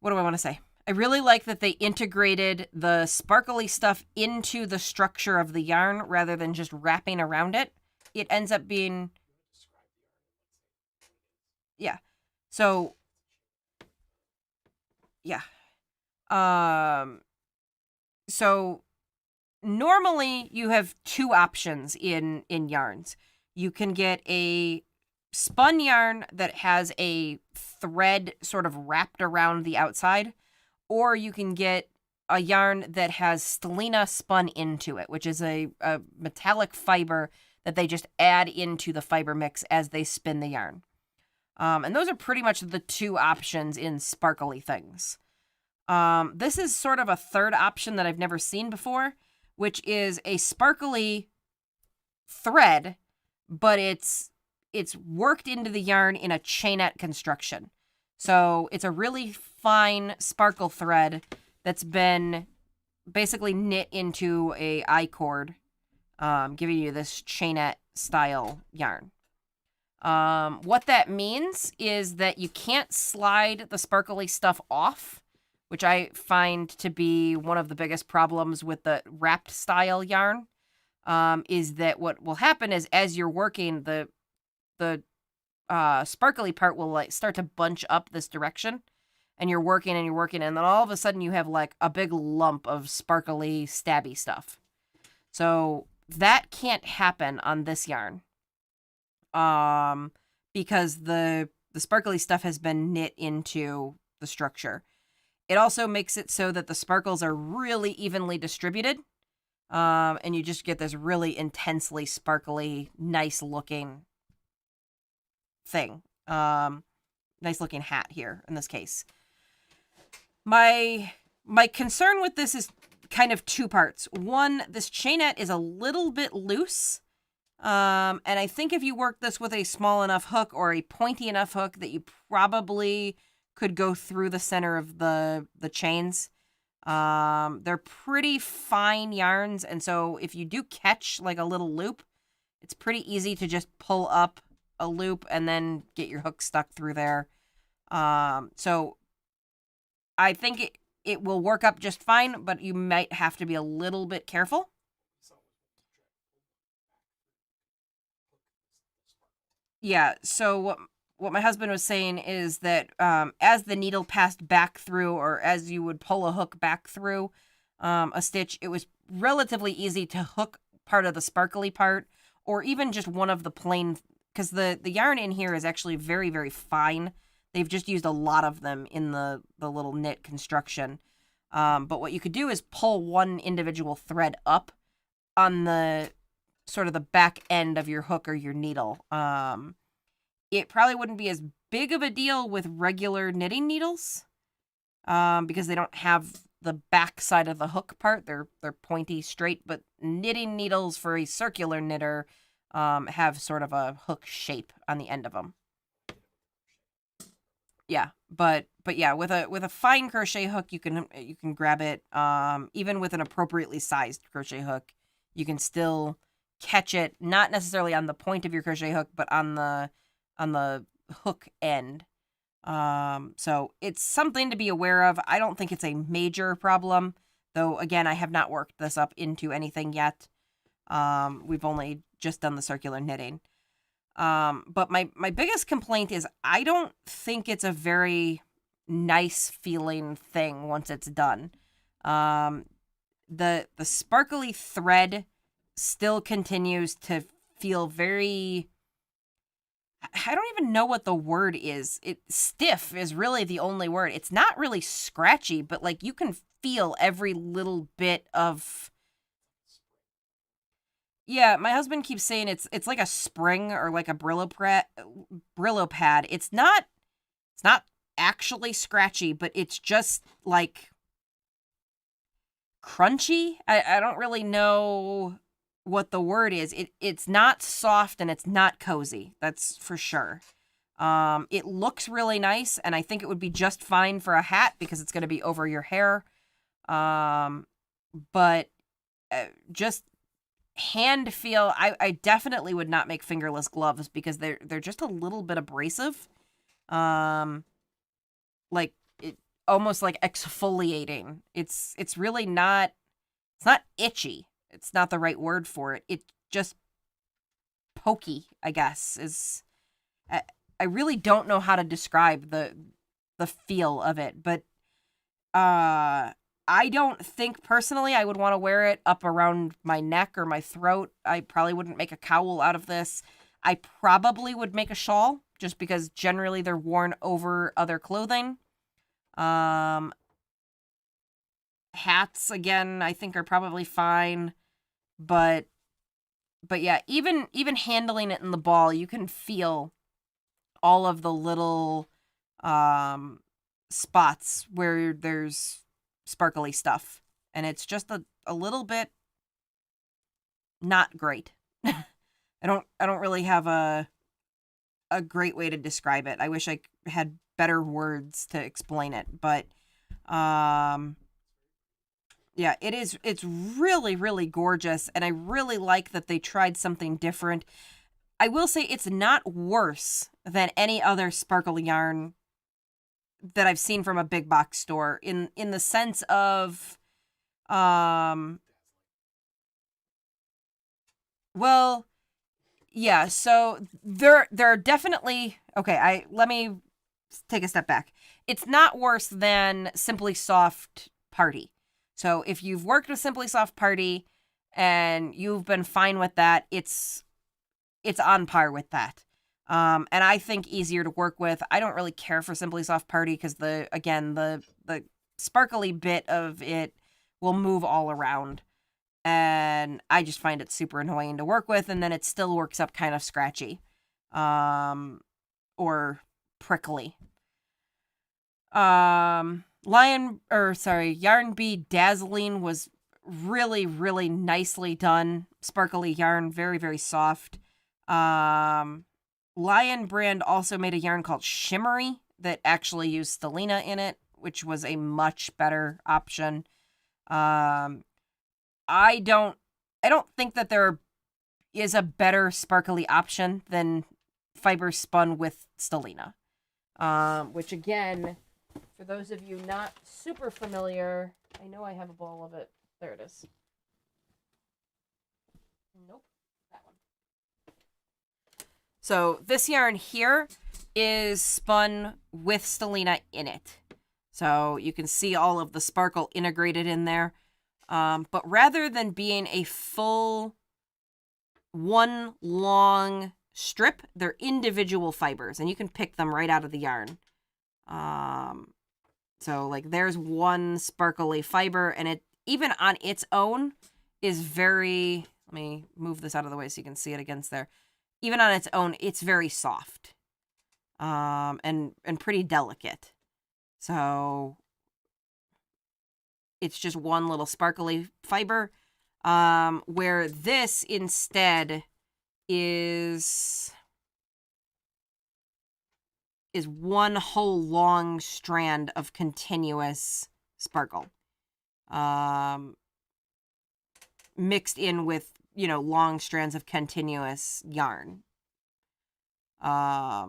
[SPEAKER 1] do I want to say? I really like that they integrated the sparkly stuff into the structure of the yarn rather than just wrapping around it. It ends up being, yeah. So, yeah. So normally you have two options in yarns. You can get a spun yarn that has a thread sort of wrapped around the outside, or you can get a yarn that has stellina spun into it, which is a metallic fiber that they just add into the fiber mix as they spin the yarn. And those are pretty much the two options in sparkly things. This is sort of a third option that I've never seen before, which is a sparkly thread, but it's worked into the yarn in a chainette construction. So it's a really fine sparkle thread that's been basically knit into a I-cord, giving you this chainette style yarn. What that means is that you can't slide the sparkly stuff off, which I find to be one of the biggest problems with the wrapped style yarn, is that what will happen is as you're working, the sparkly part will like start to bunch up this direction, and you're working, and then all of a sudden you have like a big lump of sparkly stabby stuff. So that can't happen on this yarn, because the sparkly stuff has been knit into the structure. It also makes it so that the sparkles are really evenly distributed, and you just get this really intensely sparkly, nice looking thing. Nice looking hat here in this case. My concern with this is kind of two parts. One, this chainette is a little bit loose. And I think if you work this with a small enough hook or a pointy enough hook that you probably could go through the center of the chains. They're pretty fine yarns, and so if you do catch like a little loop, it's pretty easy to just pull up a loop and then get your hook stuck through there. So I think it will work up just fine, but you might have to be a little bit careful. Yeah, so what my husband was saying is that as the needle passed back through, or as you would pull a hook back through a stitch, it was relatively easy to hook part of the sparkly part, or even just one of the plain, because the yarn in here is actually very, very fine. They've just used a lot of them in the little knit construction. But what you could do is pull one individual thread up on the sort of the back end of your hook or your needle. It probably wouldn't be as big of a deal with regular knitting needles, because they don't have the back side of the hook part. They're pointy, straight, but knitting needles for a circular knitter have sort of a hook shape on the end of them. Yeah, but yeah, with a fine crochet hook, you can grab it. Even with an appropriately sized crochet hook, you can still catch it, not necessarily on the point of your crochet hook, but on the hook end. So it's something to be aware of. I don't think it's a major problem, though. Again, I have not worked this up into anything yet. We've only just done the circular knitting. But my biggest complaint is I don't think it's a very nice feeling thing once it's done. The sparkly thread still continues to feel very, I don't even know what the word is. Stiff is really the only word. It's not really scratchy, but like you can feel every little bit of. Yeah, my husband keeps saying it's like a spring or like a Brillo pad. It's not actually scratchy, but it's just like crunchy. I don't really know what the word is. It's not soft and it's not cozy. That's for sure. It looks really nice, and I think it would be just fine for a hat because it's going to be over your hair. But just hand feel, I definitely would not make fingerless gloves because they're just a little bit abrasive. Like it almost like exfoliating. It's really not, it's not itchy. It's not the right word for it. It's just pokey, I guess. I really don't know how to describe the feel of it, but I don't think personally I would want to wear it up around my neck or my throat. I probably wouldn't make a cowl out of this. I probably would make a shawl just because generally they're worn over other clothing. Hats again, I think are probably fine, but yeah, even handling it in the ball, you can feel all of the little spots where there's sparkly stuff, and it's just a little bit not great. I don't really have a great way to describe it. I wish I had better words to explain it, but yeah, it's really, really gorgeous, and I really like that they tried something different. I will say it's not worse than any other sparkle yarn that I've seen from a big box store in the sense of well, yeah, so there are definitely, okay, let me take a step back. It's not worse than Simply Soft Party. So if you've worked with Simply Soft Party and you've been fine with that, it's on par with that. And I think easier to work with. I don't really care for Simply Soft Party because the sparkly bit of it will move all around. And I just find it super annoying to work with, and then it still works up kind of scratchy. Or prickly. Yarn Bee Dazzling was really, really nicely done. Sparkly yarn, very, very soft. Lion brand also made a yarn called Shimmery that actually used stellina in it, which was a much better option. I don't think that there is a better sparkly option than fiber spun with stellina. Which again, for those of you not super familiar, I know I have a ball of it. There it is. Nope, that one. So this yarn here is spun with stellina in it. So you can see all of the sparkle integrated in there. But rather than being a full one long strip, they're individual fibers, and you can pick them right out of the yarn. So like there's one sparkly fiber, and it even on its own is very, let me move this out of the way so you can see it against there. Even on its own, it's very soft. And pretty delicate. So it's just one little sparkly fiber. Where this instead is one whole long strand of continuous sparkle. Mixed in with, long strands of continuous yarn. But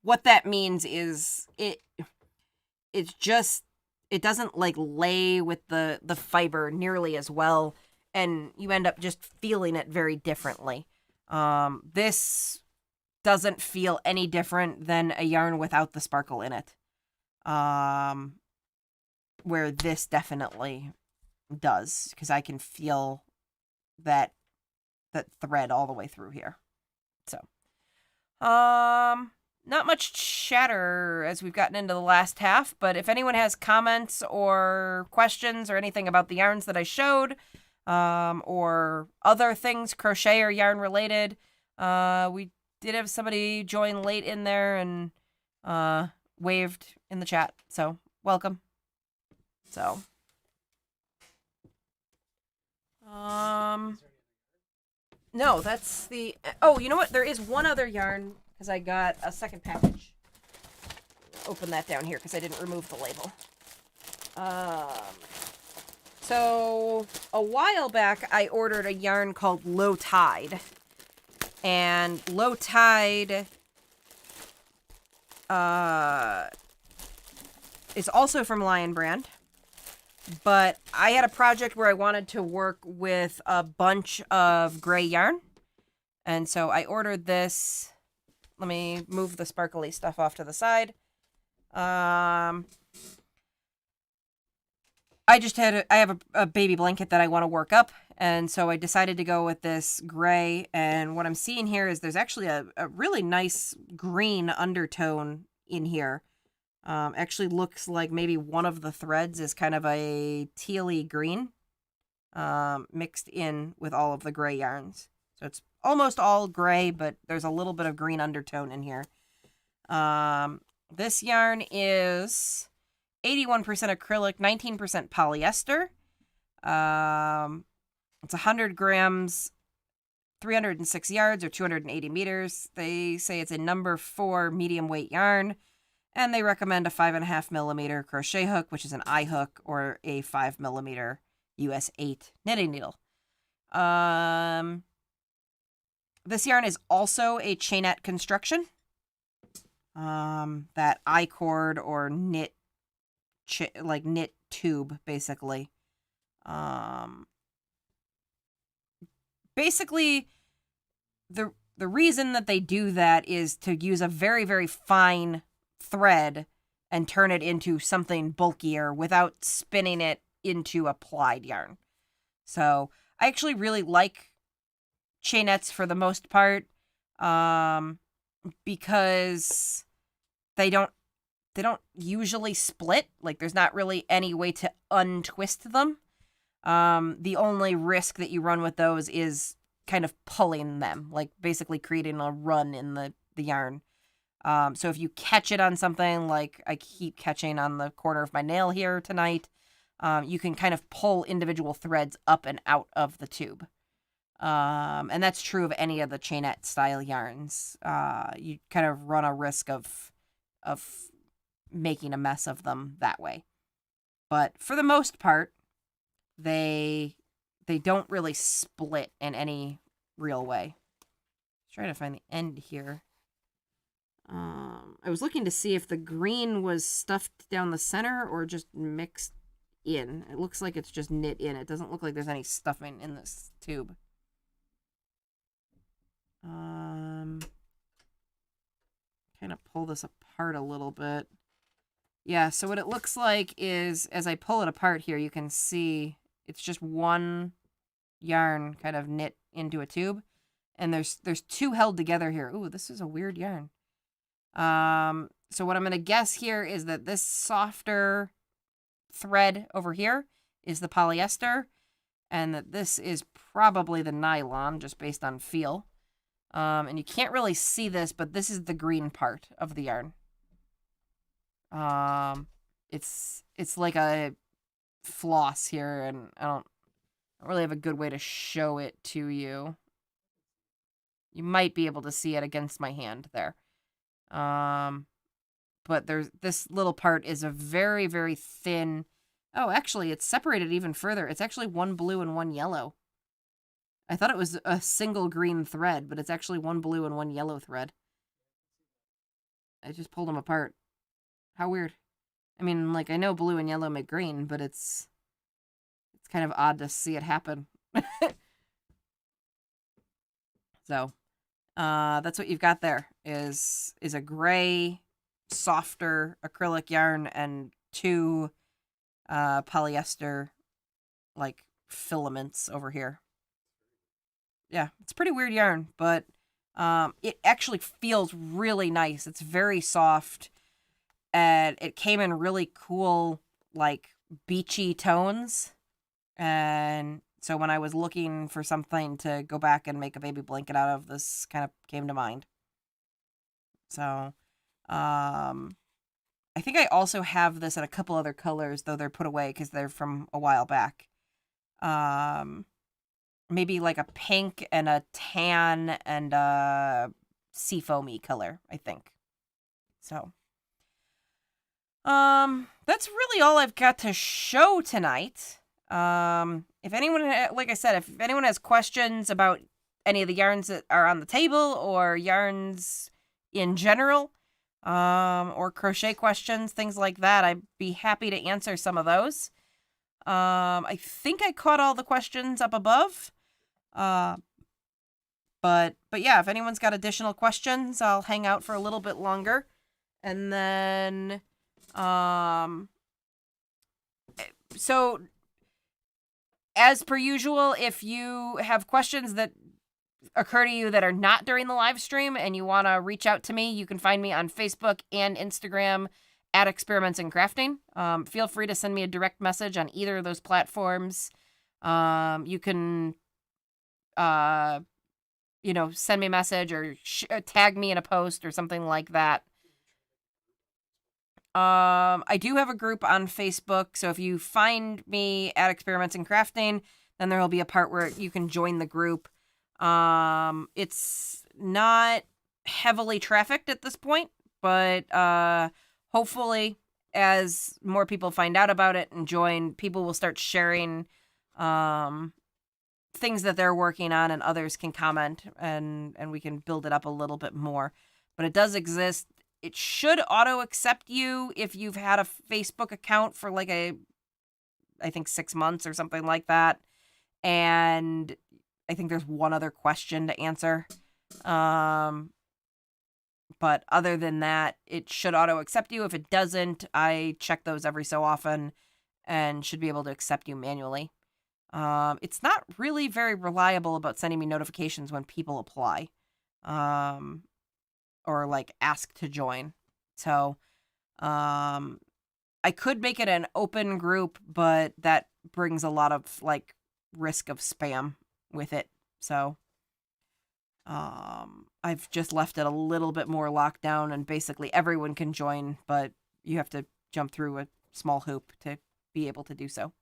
[SPEAKER 1] what that means is it's just, it doesn't like lay with the fiber nearly as well, and you end up just feeling it very differently. This doesn't feel any different than a yarn without the sparkle in it. Where this definitely does, because I can feel that thread all the way through here. So, not much chatter as we've gotten into the last half, but if anyone has comments or questions or anything about the yarns that I showed, or other things crochet or yarn related, we did have somebody join late in there and waved in the chat, so welcome. So, no, that's the... Oh, you know what? There is one other yarn, because I got a second package. Open that down here, because I didn't remove the label. So, a while back, I ordered a yarn called Low Tide. And Low Tide is also from Lion Brand. But I had a project where I wanted to work with a bunch of gray yarn. And so I ordered this. Let me move the sparkly stuff off to the side. I have a baby blanket that I want to work up. And so I decided to go with this gray. And what I'm seeing here is there's actually a really nice green undertone in here. Actually looks like maybe one of the threads is kind of a tealy green, mixed in with all of the gray yarns. So it's almost all gray, but there's a little bit of green undertone in here. This yarn is 81% acrylic, 19% polyester. It's 100 grams, 306 yards, or 280 meters. They say it's a number 4 medium weight yarn. And they recommend a 5.5 millimeter crochet hook, which is an eye hook, or a 5 millimeter US 8 knitting needle. This yarn is also a chainette construction. That I cord or knit tube, basically. Basically, the reason that they do that is to use a very, very fine thread and turn it into something bulkier without spinning it into a plied yarn. So I actually really like chainettes for the most part, because they don't usually split. Like, there's not really any way to untwist them. The only risk that you run with those is kind of pulling them, like basically creating a run in the yarn. So if you catch it on something, like I keep catching on the corner of my nail here tonight, you can kind of pull individual threads up and out of the tube. And that's true of any of the chainette style yarns. You kind of run a risk of making a mess of them that way. But for the most part, they don't really split in any real way. Trying to find the end here. I was looking to see if the green was stuffed down the center or just mixed in. It looks like it's just knit in. It doesn't look like there's any stuffing in this tube. Kind of pull this apart a little bit. Yeah, so what it looks like is, as I pull it apart here, you can see it's just one yarn kind of knit into a tube. And there's two held together here. Ooh, this is a weird yarn. So what I'm going to guess here is that this softer thread over here is the polyester, and that this is probably the nylon, just based on feel. And you can't really see this, but this is the green part of the yarn. It's like a floss here, and I don't really have a good way to show it to you. You might be able to see it against my hand there. But there's this little part is a very, very thin. Oh, actually, it's separated even further. It's actually one blue and one yellow. I thought it was a single green thread, but it's actually one blue and one yellow thread. I just pulled them apart. How weird. I mean, like, I know blue and yellow make green, but it's kind of odd to see it happen. So, that's what you've got there, is a gray, softer acrylic yarn and two polyester like filaments over here. Yeah, it's pretty weird yarn, but it actually feels really nice. It's very soft, and it came in really cool, like beachy tones. And so when I was looking for something to go back and make a baby blanket out of, this kind of came to mind. So, I think I also have this in a couple other colors, though they're put away because they're from a while back. Maybe like a pink and a tan and a seafoamy color, I think. So, that's really all I've got to show tonight. If anyone, like I said, if anyone has questions about any of the yarns that are on the table or yarns in general, or crochet questions, things like that, I'd be happy to answer some of those. I think I caught all the questions up above. But yeah, if anyone's got additional questions, I'll hang out for a little bit longer. And then, so as per usual, if you have questions that occur to you that are not during the live stream and you want to reach out to me, you can find me on Facebook and Instagram at Experiments in Crafting. Feel free to send me a direct message on either of those platforms. You can, send me a message or tag me in a post or something like that. I do have a group on Facebook, so if you find me at Experiments in Crafting, then there will be a part where you can join the group. It's not heavily trafficked at this point, but hopefully as more people find out about it and join, people will start sharing things that they're working on, and others can comment, and we can build it up a little bit more. But it does exist. It should auto-accept you if you've had a Facebook account for like I think 6 months or something like that. And I think there's one other question to answer. But other than that, it should auto-accept you. If it doesn't, I check those every so often and should be able to accept you manually. It's not really very reliable about sending me notifications when people apply. Or like ask to join. So, I could make it an open group, but that brings a lot of like risk of spam with it. So, I've just left it a little bit more locked down, and basically everyone can join, but you have to jump through a small hoop to be able to do so.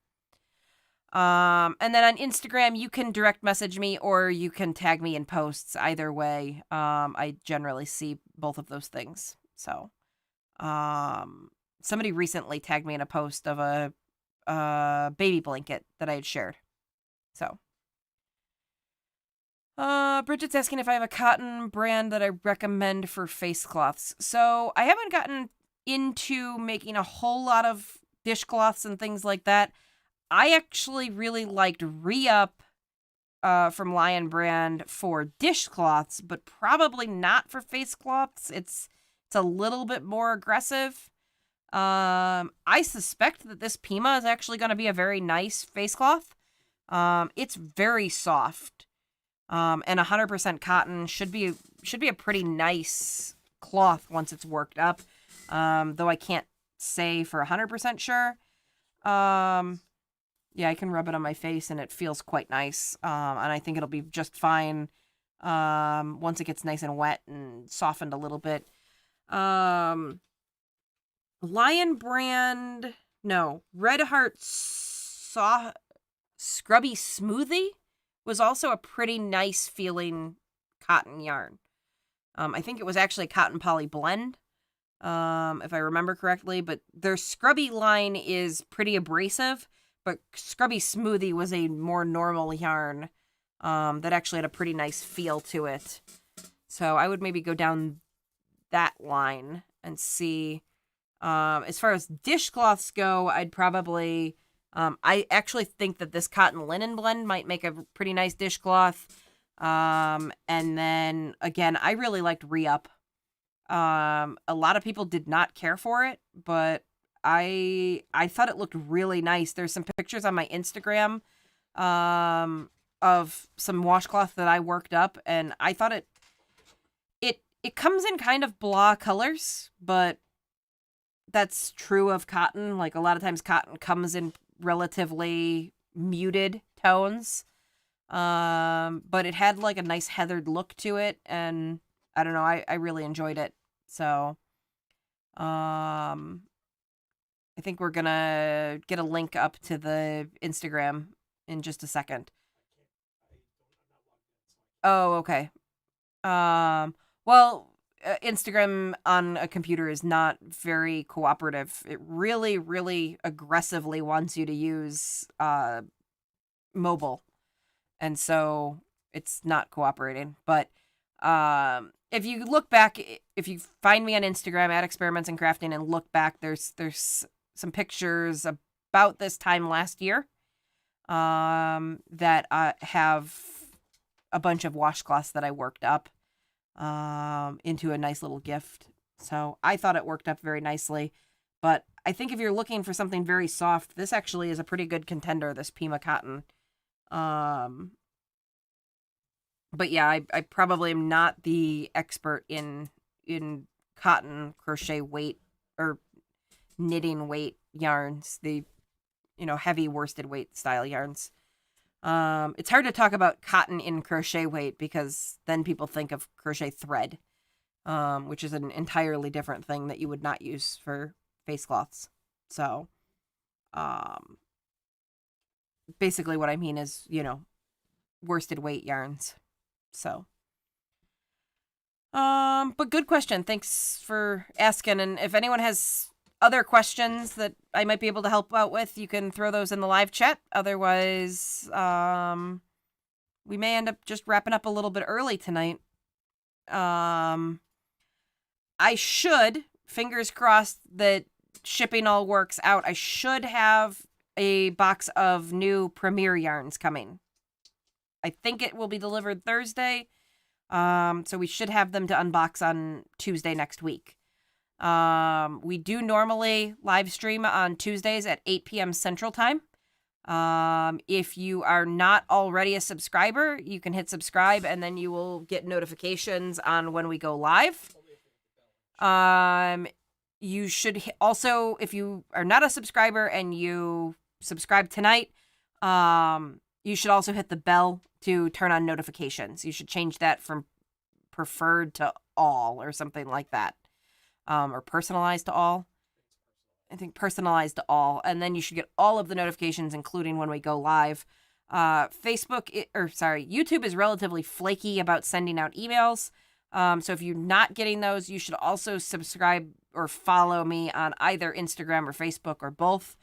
[SPEAKER 1] And then on Instagram, you can direct message me or you can tag me in posts. Either way, I generally see both of those things. So, somebody recently tagged me in a post of a baby blanket that I had shared. So, Bridget's asking if I have a cotton brand that I recommend for face cloths. So, I haven't gotten into making a whole lot of dishcloths and things like that. I actually really liked Re-Up from Lion Brand for dishcloths, but probably not for face cloths. It's a little bit more aggressive. I suspect that this Pima is actually going to be a very nice face cloth. It's very soft, and 100% cotton should be a pretty nice cloth once it's worked up. Though I can't say for 100% sure. Yeah, I can rub it on my face and it feels quite nice. And I think it'll be just fine once it gets nice and wet and softened a little bit. Lion Brand, no, Red Heart Scrubby Smoothie was also a pretty nice feeling cotton yarn. I think it was actually a cotton poly blend, if I remember correctly, but their Scrubby line is pretty abrasive. But Scrubby Smoothie was a more normal yarn that actually had a pretty nice feel to it. So I would maybe go down that line and see. As far as dishcloths go, I'd probably... I actually think that this cotton linen blend might make a pretty nice dishcloth. And then, again, I really liked Re-Up. A lot of people did not care for it, but I thought it looked really nice. There's some pictures on my Instagram of some washcloth that I worked up, and I thought it comes in kind of blah colors, but that's true of cotton. Like, a lot of times cotton comes in relatively muted tones. But it had like a nice heathered look to it, and I don't know, I really enjoyed it. So, I think we're gonna get a link up to the Instagram in just a second. Oh, okay. Well, Instagram on a computer is not very cooperative. It really, really aggressively wants you to use mobile, and so it's not cooperating. But if you look back, if you find me on Instagram at Experiments in Crafting and look back, there's some pictures about this time last year that have a bunch of washcloths that I worked up into a nice little gift. So I thought it worked up very nicely. But I think if you're looking for something very soft, this actually is a pretty good contender, this Pima Cotton. But yeah, I probably am not the expert in cotton crochet weight or knitting weight yarns, the heavy worsted weight style yarns. It's hard to talk about cotton in crochet weight because then people think of crochet thread, which is an entirely different thing that you would not use for face cloths. So, basically what I mean is, worsted weight yarns. So, but good question. Thanks for asking. And if anyone has other questions that I might be able to help out with, you can throw those in the live chat. Otherwise, we may end up just wrapping up a little bit early tonight. I should, fingers crossed that shipping all works out, I should have a box of new Premier yarns coming. I think it will be delivered Thursday. So we should have them to unbox on Tuesday next week. We do normally live stream on Tuesdays at 8 p.m. Central Time. If you are not already a subscriber, you can hit subscribe and then you will get notifications on when we go live. You should also, if you are not a subscriber and you subscribe tonight, you should also hit the bell to turn on notifications. You should change that from preferred to all or something like that. Or personalized to all. I think personalized to all. And then you should get all of the notifications, including when we go live. YouTube is relatively flaky about sending out emails. So if you're not getting those, you should also subscribe or follow me on either Instagram or Facebook or both.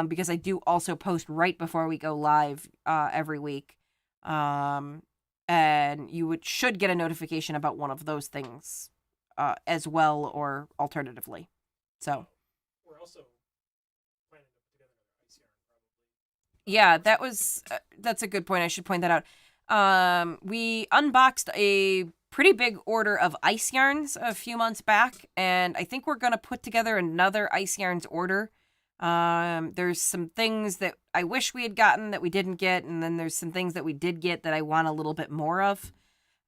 [SPEAKER 1] Because I do also post right before we go live every week. And you should get a notification about one of those things as well, or alternatively. So
[SPEAKER 2] we're also planning to put together another ice yarn, probably.
[SPEAKER 1] Yeah, that's a good point. I should point that out. We unboxed a pretty big order of ice yarns a few months back, and I think we're gonna put together another ice yarns order. There's some things that I wish we had gotten that we didn't get, and then there's some things that we did get that I want a little bit more of.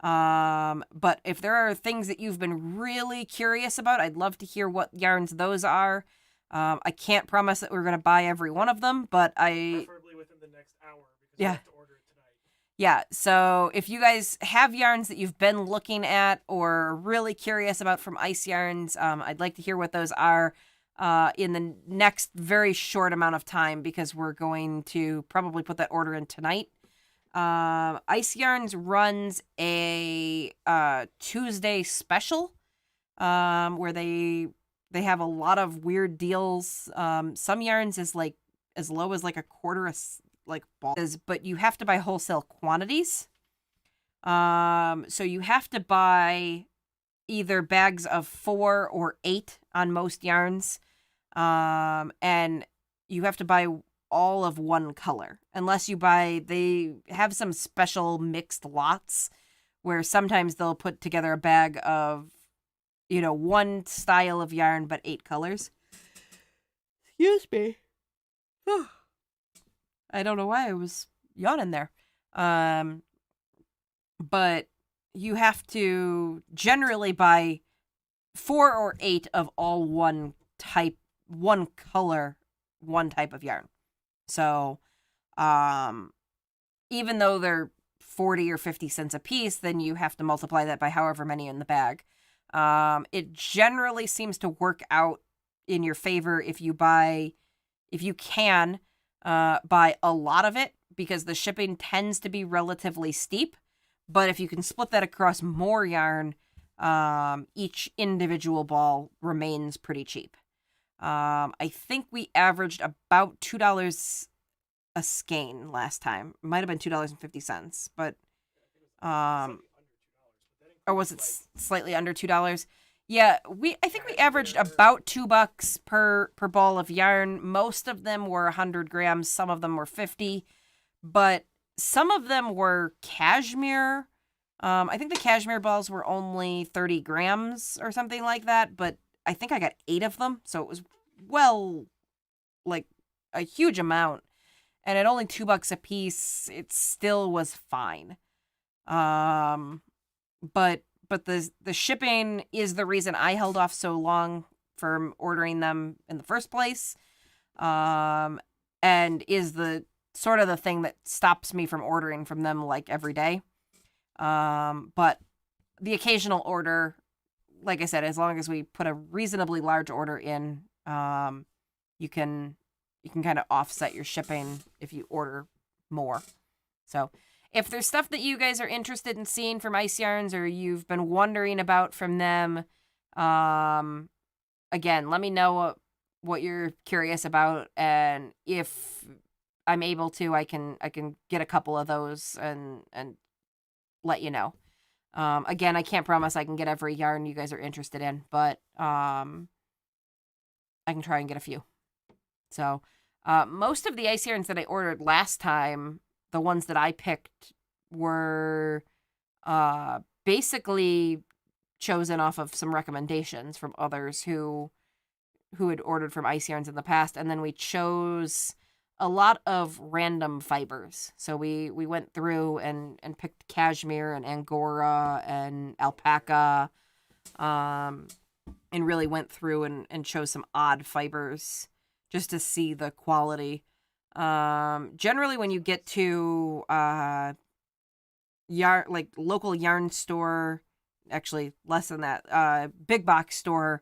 [SPEAKER 1] But if there are things that you've been really curious about, I'd love to hear what yarns those are. I can't promise that we're going to buy every one of them, but
[SPEAKER 2] preferably within the next hour, because we have to order it tonight.
[SPEAKER 1] Yeah, so if you guys have yarns that you've been looking at or really curious about from ice yarns, I'd like to hear what those are in the next very short amount of time, because we're going to probably put that order in tonight. Ice Yarns runs a Tuesday special where they have a lot of weird deals. Some yarns is like as low as like a quarter balls, but you have to buy wholesale quantities. So you have to buy either bags of 4 or 8 on most yarns. And you have to buy all of one color, unless they have some special mixed lots where sometimes they'll put together a bag of, one style of yarn, but 8 colors. Excuse me. I don't know why I was yawning there. But you have to generally buy 4 or 8 of all one color, one type of yarn. So, even though they're 40 or 50 cents a piece, then you have to multiply that by however many in the bag. It generally seems to work out in your favor if you can buy a lot of it, because the shipping tends to be relatively steep. But if you can split that across more yarn, each individual ball remains pretty cheap. I think we averaged about $2 a skein last time. It might have been $2.50, but or was it slightly under $2? Yeah, I think we averaged about $2 per ball of yarn. Most of them were 100 grams, some of them were 50, but some of them were cashmere. I think the cashmere balls were only 30 grams or something like that, but I think I got 8 of them, so it was like a huge amount. And at only $2 a piece, it still was fine. But the shipping is the reason I held off so long from ordering them in the first place. And is the sort of the thing that stops me from ordering from them like every day. But the occasional order, like I said, as long as we put a reasonably large order in, you can kind of offset your shipping if you order more. So if there's stuff that you guys are interested in seeing from Ice Yarns, or you've been wondering about from them, again, let me know what you're curious about, and if I'm able to, I can get a couple of those and let you know. Again, I can't promise I can get every yarn you guys are interested in, but I can try and get a few. So most of the ice yarns that I ordered last time, the ones that I picked, were basically chosen off of some recommendations from others who had ordered from Ice Yarns in the past, and then we chose a lot of random fibers. So we went through and picked cashmere and angora and alpaca, and really went through and chose some odd fibers just to see the quality. Generally, when you get to yarn, like local yarn store, actually less than that, big box store,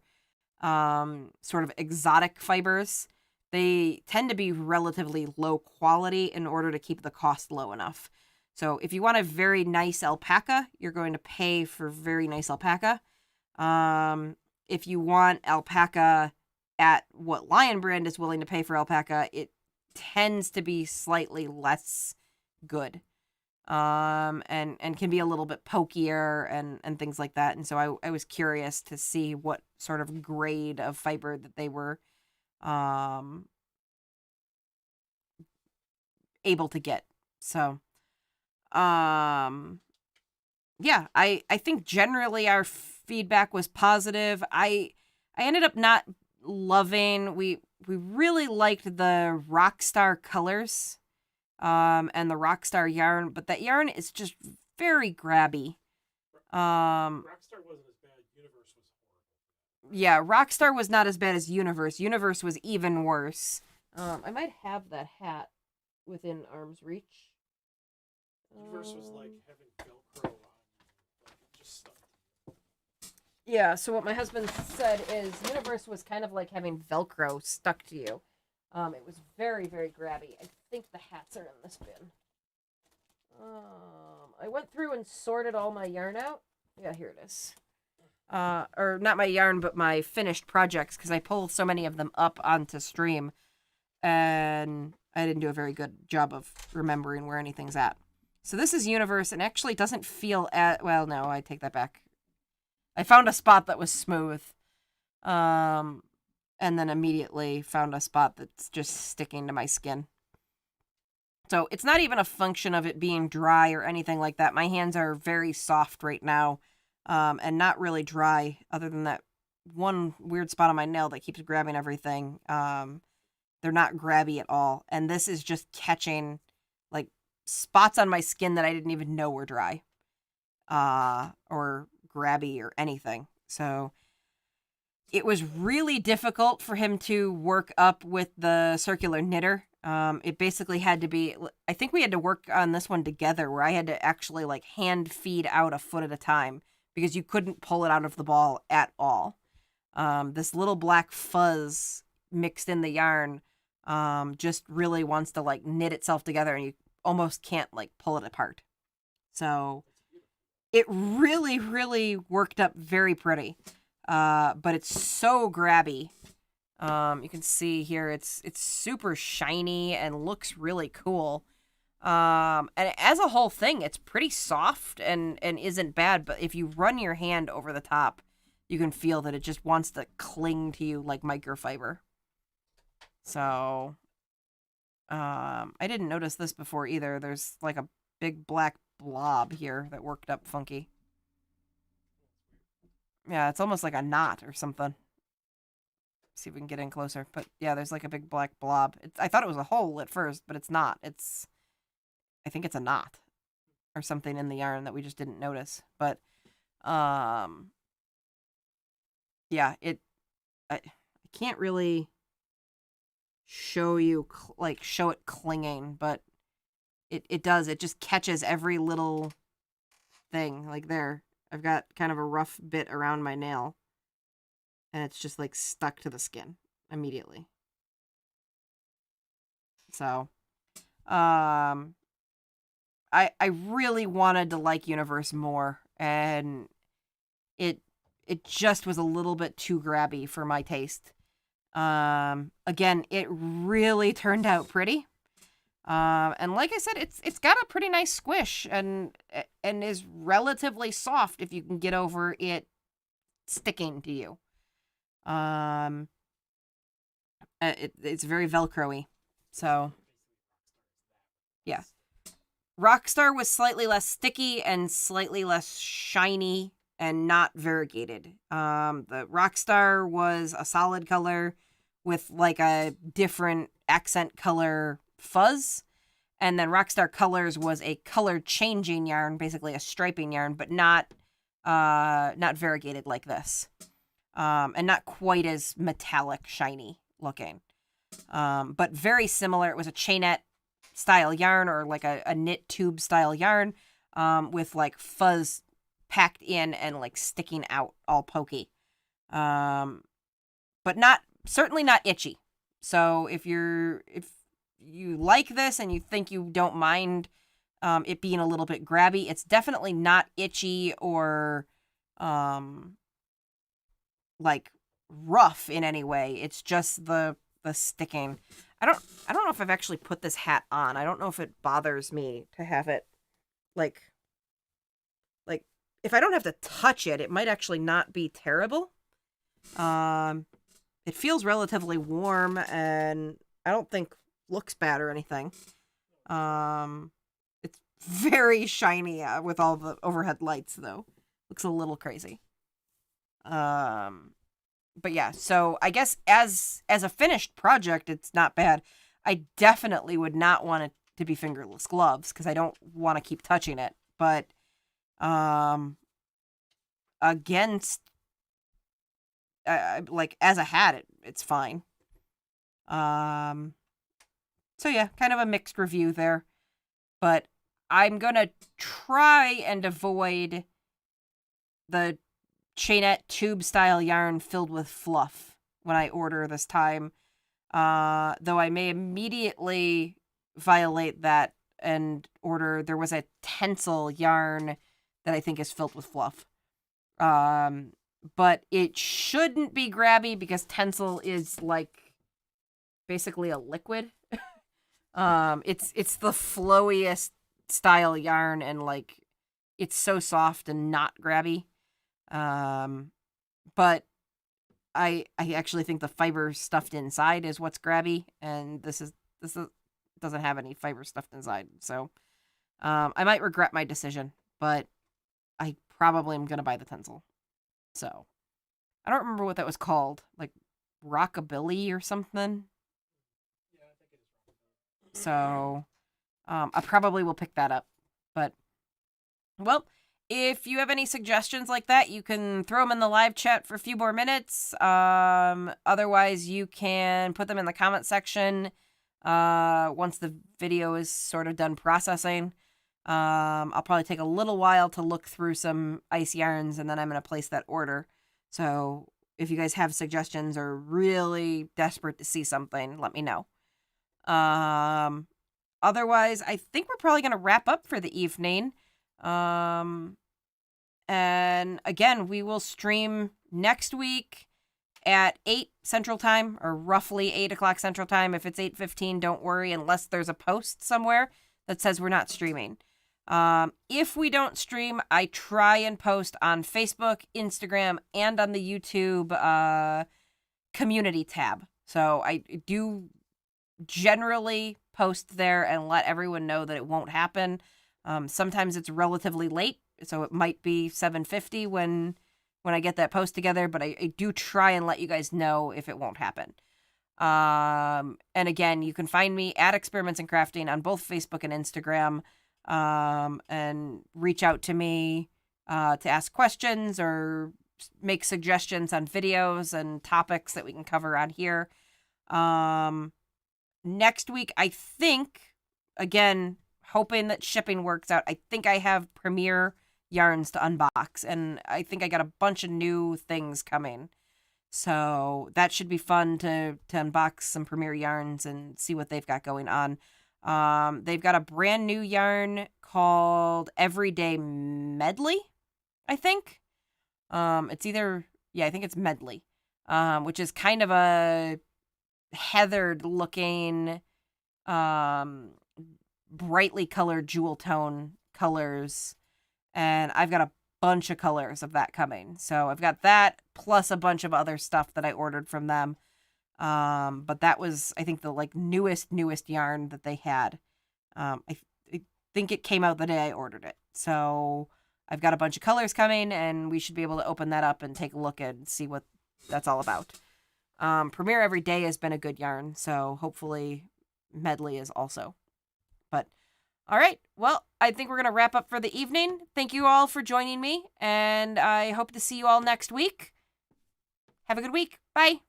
[SPEAKER 1] sort of exotic fibers, they tend to be relatively low quality in order to keep the cost low enough. So if you want a very nice alpaca, you're going to pay for very nice alpaca. If you want alpaca at what Lion Brand is willing to pay for alpaca, it tends to be slightly less good. And can be a little bit pokier and things like that. And so I was curious to see what sort of grade of fiber that they were able to get. So yeah, I think generally our feedback was positive. I ended up not loving, we really liked the Rockstar colors and the Rockstar yarn, but that yarn is just very grabby.
[SPEAKER 2] Rockstar wasn't as bad. Universe was horrible.
[SPEAKER 1] Yeah, Rockstar was not as bad as Universe. Universe was even worse. I might have that hat within arm's reach.
[SPEAKER 2] Universe was like having Velcro on, like it just stuck.
[SPEAKER 1] Yeah, so what my husband said is Universe was kind of like having Velcro stuck to you. It was very, very grabby. I think the hats are in this bin. I went through and sorted all my yarn out. Yeah, here it is. Or not my yarn, but my finished projects, because I pulled so many of them up onto stream, and I didn't do a very good job of remembering where anything's at. So this is Universe, and actually doesn't feel well, no, I take that back. I found a spot that was smooth. And then immediately found a spot that's just sticking to my skin. So it's not even a function of it being dry or anything like that. My hands are very soft right now, and not really dry, other than that one weird spot on my nail that keeps grabbing everything. They're not grabby at all. And this is just catching like spots on my skin that I didn't even know were dry, or grabby or anything. So it was really difficult for him to work up with the circular knitter. It basically had to be, I think we had to work on this one together, where I had to actually like hand feed out a foot at a time because you couldn't pull it out of the ball at all. This little black fuzz mixed in the yarn just really wants to like knit itself together, and you almost can't like pull it apart. So it really, really worked up very pretty. But it's so grabby. You can see here it's super shiny and looks really cool. And as a whole thing, it's pretty soft and isn't bad, but if you run your hand over the top, you can feel that it just wants to cling to you like microfiber. So, I didn't notice this before either. There's like a big black blob here that worked up funky. Yeah, it's almost like a knot or something. See if we can get in closer. But yeah, there's like a big black blob. I thought it was a hole at first, but it's not. I think it's a knot or something in the yarn that we just didn't notice. But, yeah, I can't really show you, show it clinging, but it does. It just catches every little thing. Like there, I've got kind of a rough bit around my nail, and it's just like stuck to the skin immediately. So, I really wanted to like Universe more, and it just was a little bit too grabby for my taste. Again, it really turned out pretty. And like I said, it's got a pretty nice squish and is relatively soft if you can get over it sticking to you. It's very Velcro-y. So, yeah. Rockstar was slightly less sticky and slightly less shiny and not variegated. The Rockstar was a solid color with like a different accent color fuzz. And then Rockstar Colors was a color changing yarn, basically a striping yarn, but not variegated like this. And not quite as metallic shiny looking. But very similar. It was a chainette style yarn, or like a knit tube style yarn, with like fuzz packed in and like sticking out all pokey. But certainly not itchy. So if you like this and you think you don't mind it being a little bit grabby, it's definitely not itchy or like rough in any way. It's just the sticking. I don't know if I've actually put this hat on. I don't know if it bothers me to have it like if I don't have to touch it, it might actually not be terrible. It feels relatively warm and I don't think looks bad or anything. It's very shiny with all the overhead lights though. Looks a little crazy. But yeah, so I guess as a finished project, it's not bad. I definitely would not want it to be fingerless gloves because I don't want to keep touching it. But against like as a hat, it's fine. So yeah, kind of a mixed review there. But I'm gonna try and avoid the chainette tube style yarn filled with fluff when I order this time. Though I may immediately violate that and order, there was a Tencel yarn that I think is filled with fluff. But it shouldn't be grabby because Tencel is like basically a liquid. It's the flowiest style yarn and like it's so soft and not grabby. But I actually think the fiber stuffed inside is what's grabby, and this doesn't have any fiber stuffed inside. So, I might regret my decision, but I probably am gonna buy the Tencel. So, I don't remember what that was called, like Rockabilly or something. So I probably will pick that up. But, well, if you have any suggestions like that, you can throw them in the live chat for a few more minutes. Otherwise, you can put them in the comment section once the video is sort of done processing. I'll probably take a little while to look through some ice yarns, and then I'm going to place that order. So if you guys have suggestions or really desperate to see something, let me know. Otherwise, I think we're probably going to wrap up for the evening. And again, we will stream next week at 8 Central Time, or roughly 8 o'clock Central Time. If it's 8:15, don't worry, unless there's a post somewhere that says we're not streaming. If we don't stream, I try and post on Facebook, Instagram, and on the YouTube community tab. So I do generally post there and let everyone know that it won't happen. Sometimes it's relatively late, so it might be 7:50 when I get that post together, but I do try and let you guys know if it won't happen. And again, you can find me at Experiments in Crafting on both Facebook and Instagram, and reach out to me to ask questions or make suggestions on videos and topics that we can cover on here. Next week, I think, again, hoping that shipping works out, I think I have Premier yarns to unbox, and I think I got a bunch of new things coming. So that should be fun to unbox some Premier yarns and see what they've got going on. They've got a brand new yarn called Everyday Medley, I think. It's either, I think it's Medley, which is kind of a heathered looking, brightly colored jewel tone colors. And I've got a bunch of colors of that coming. So I've got that plus a bunch of other stuff that I ordered from them. But that was, I think, the newest yarn that they had. I think it came out the day I ordered it. So I've got a bunch of colors coming, and we should be able to open that up and take a look and see what that's all about. Premier Every Day has been a good yarn, so hopefully Medley is also. But all right, well, I think we're going to wrap up for the evening. Thank you all for joining me, and I hope to see you all next week. Have a good week. Bye.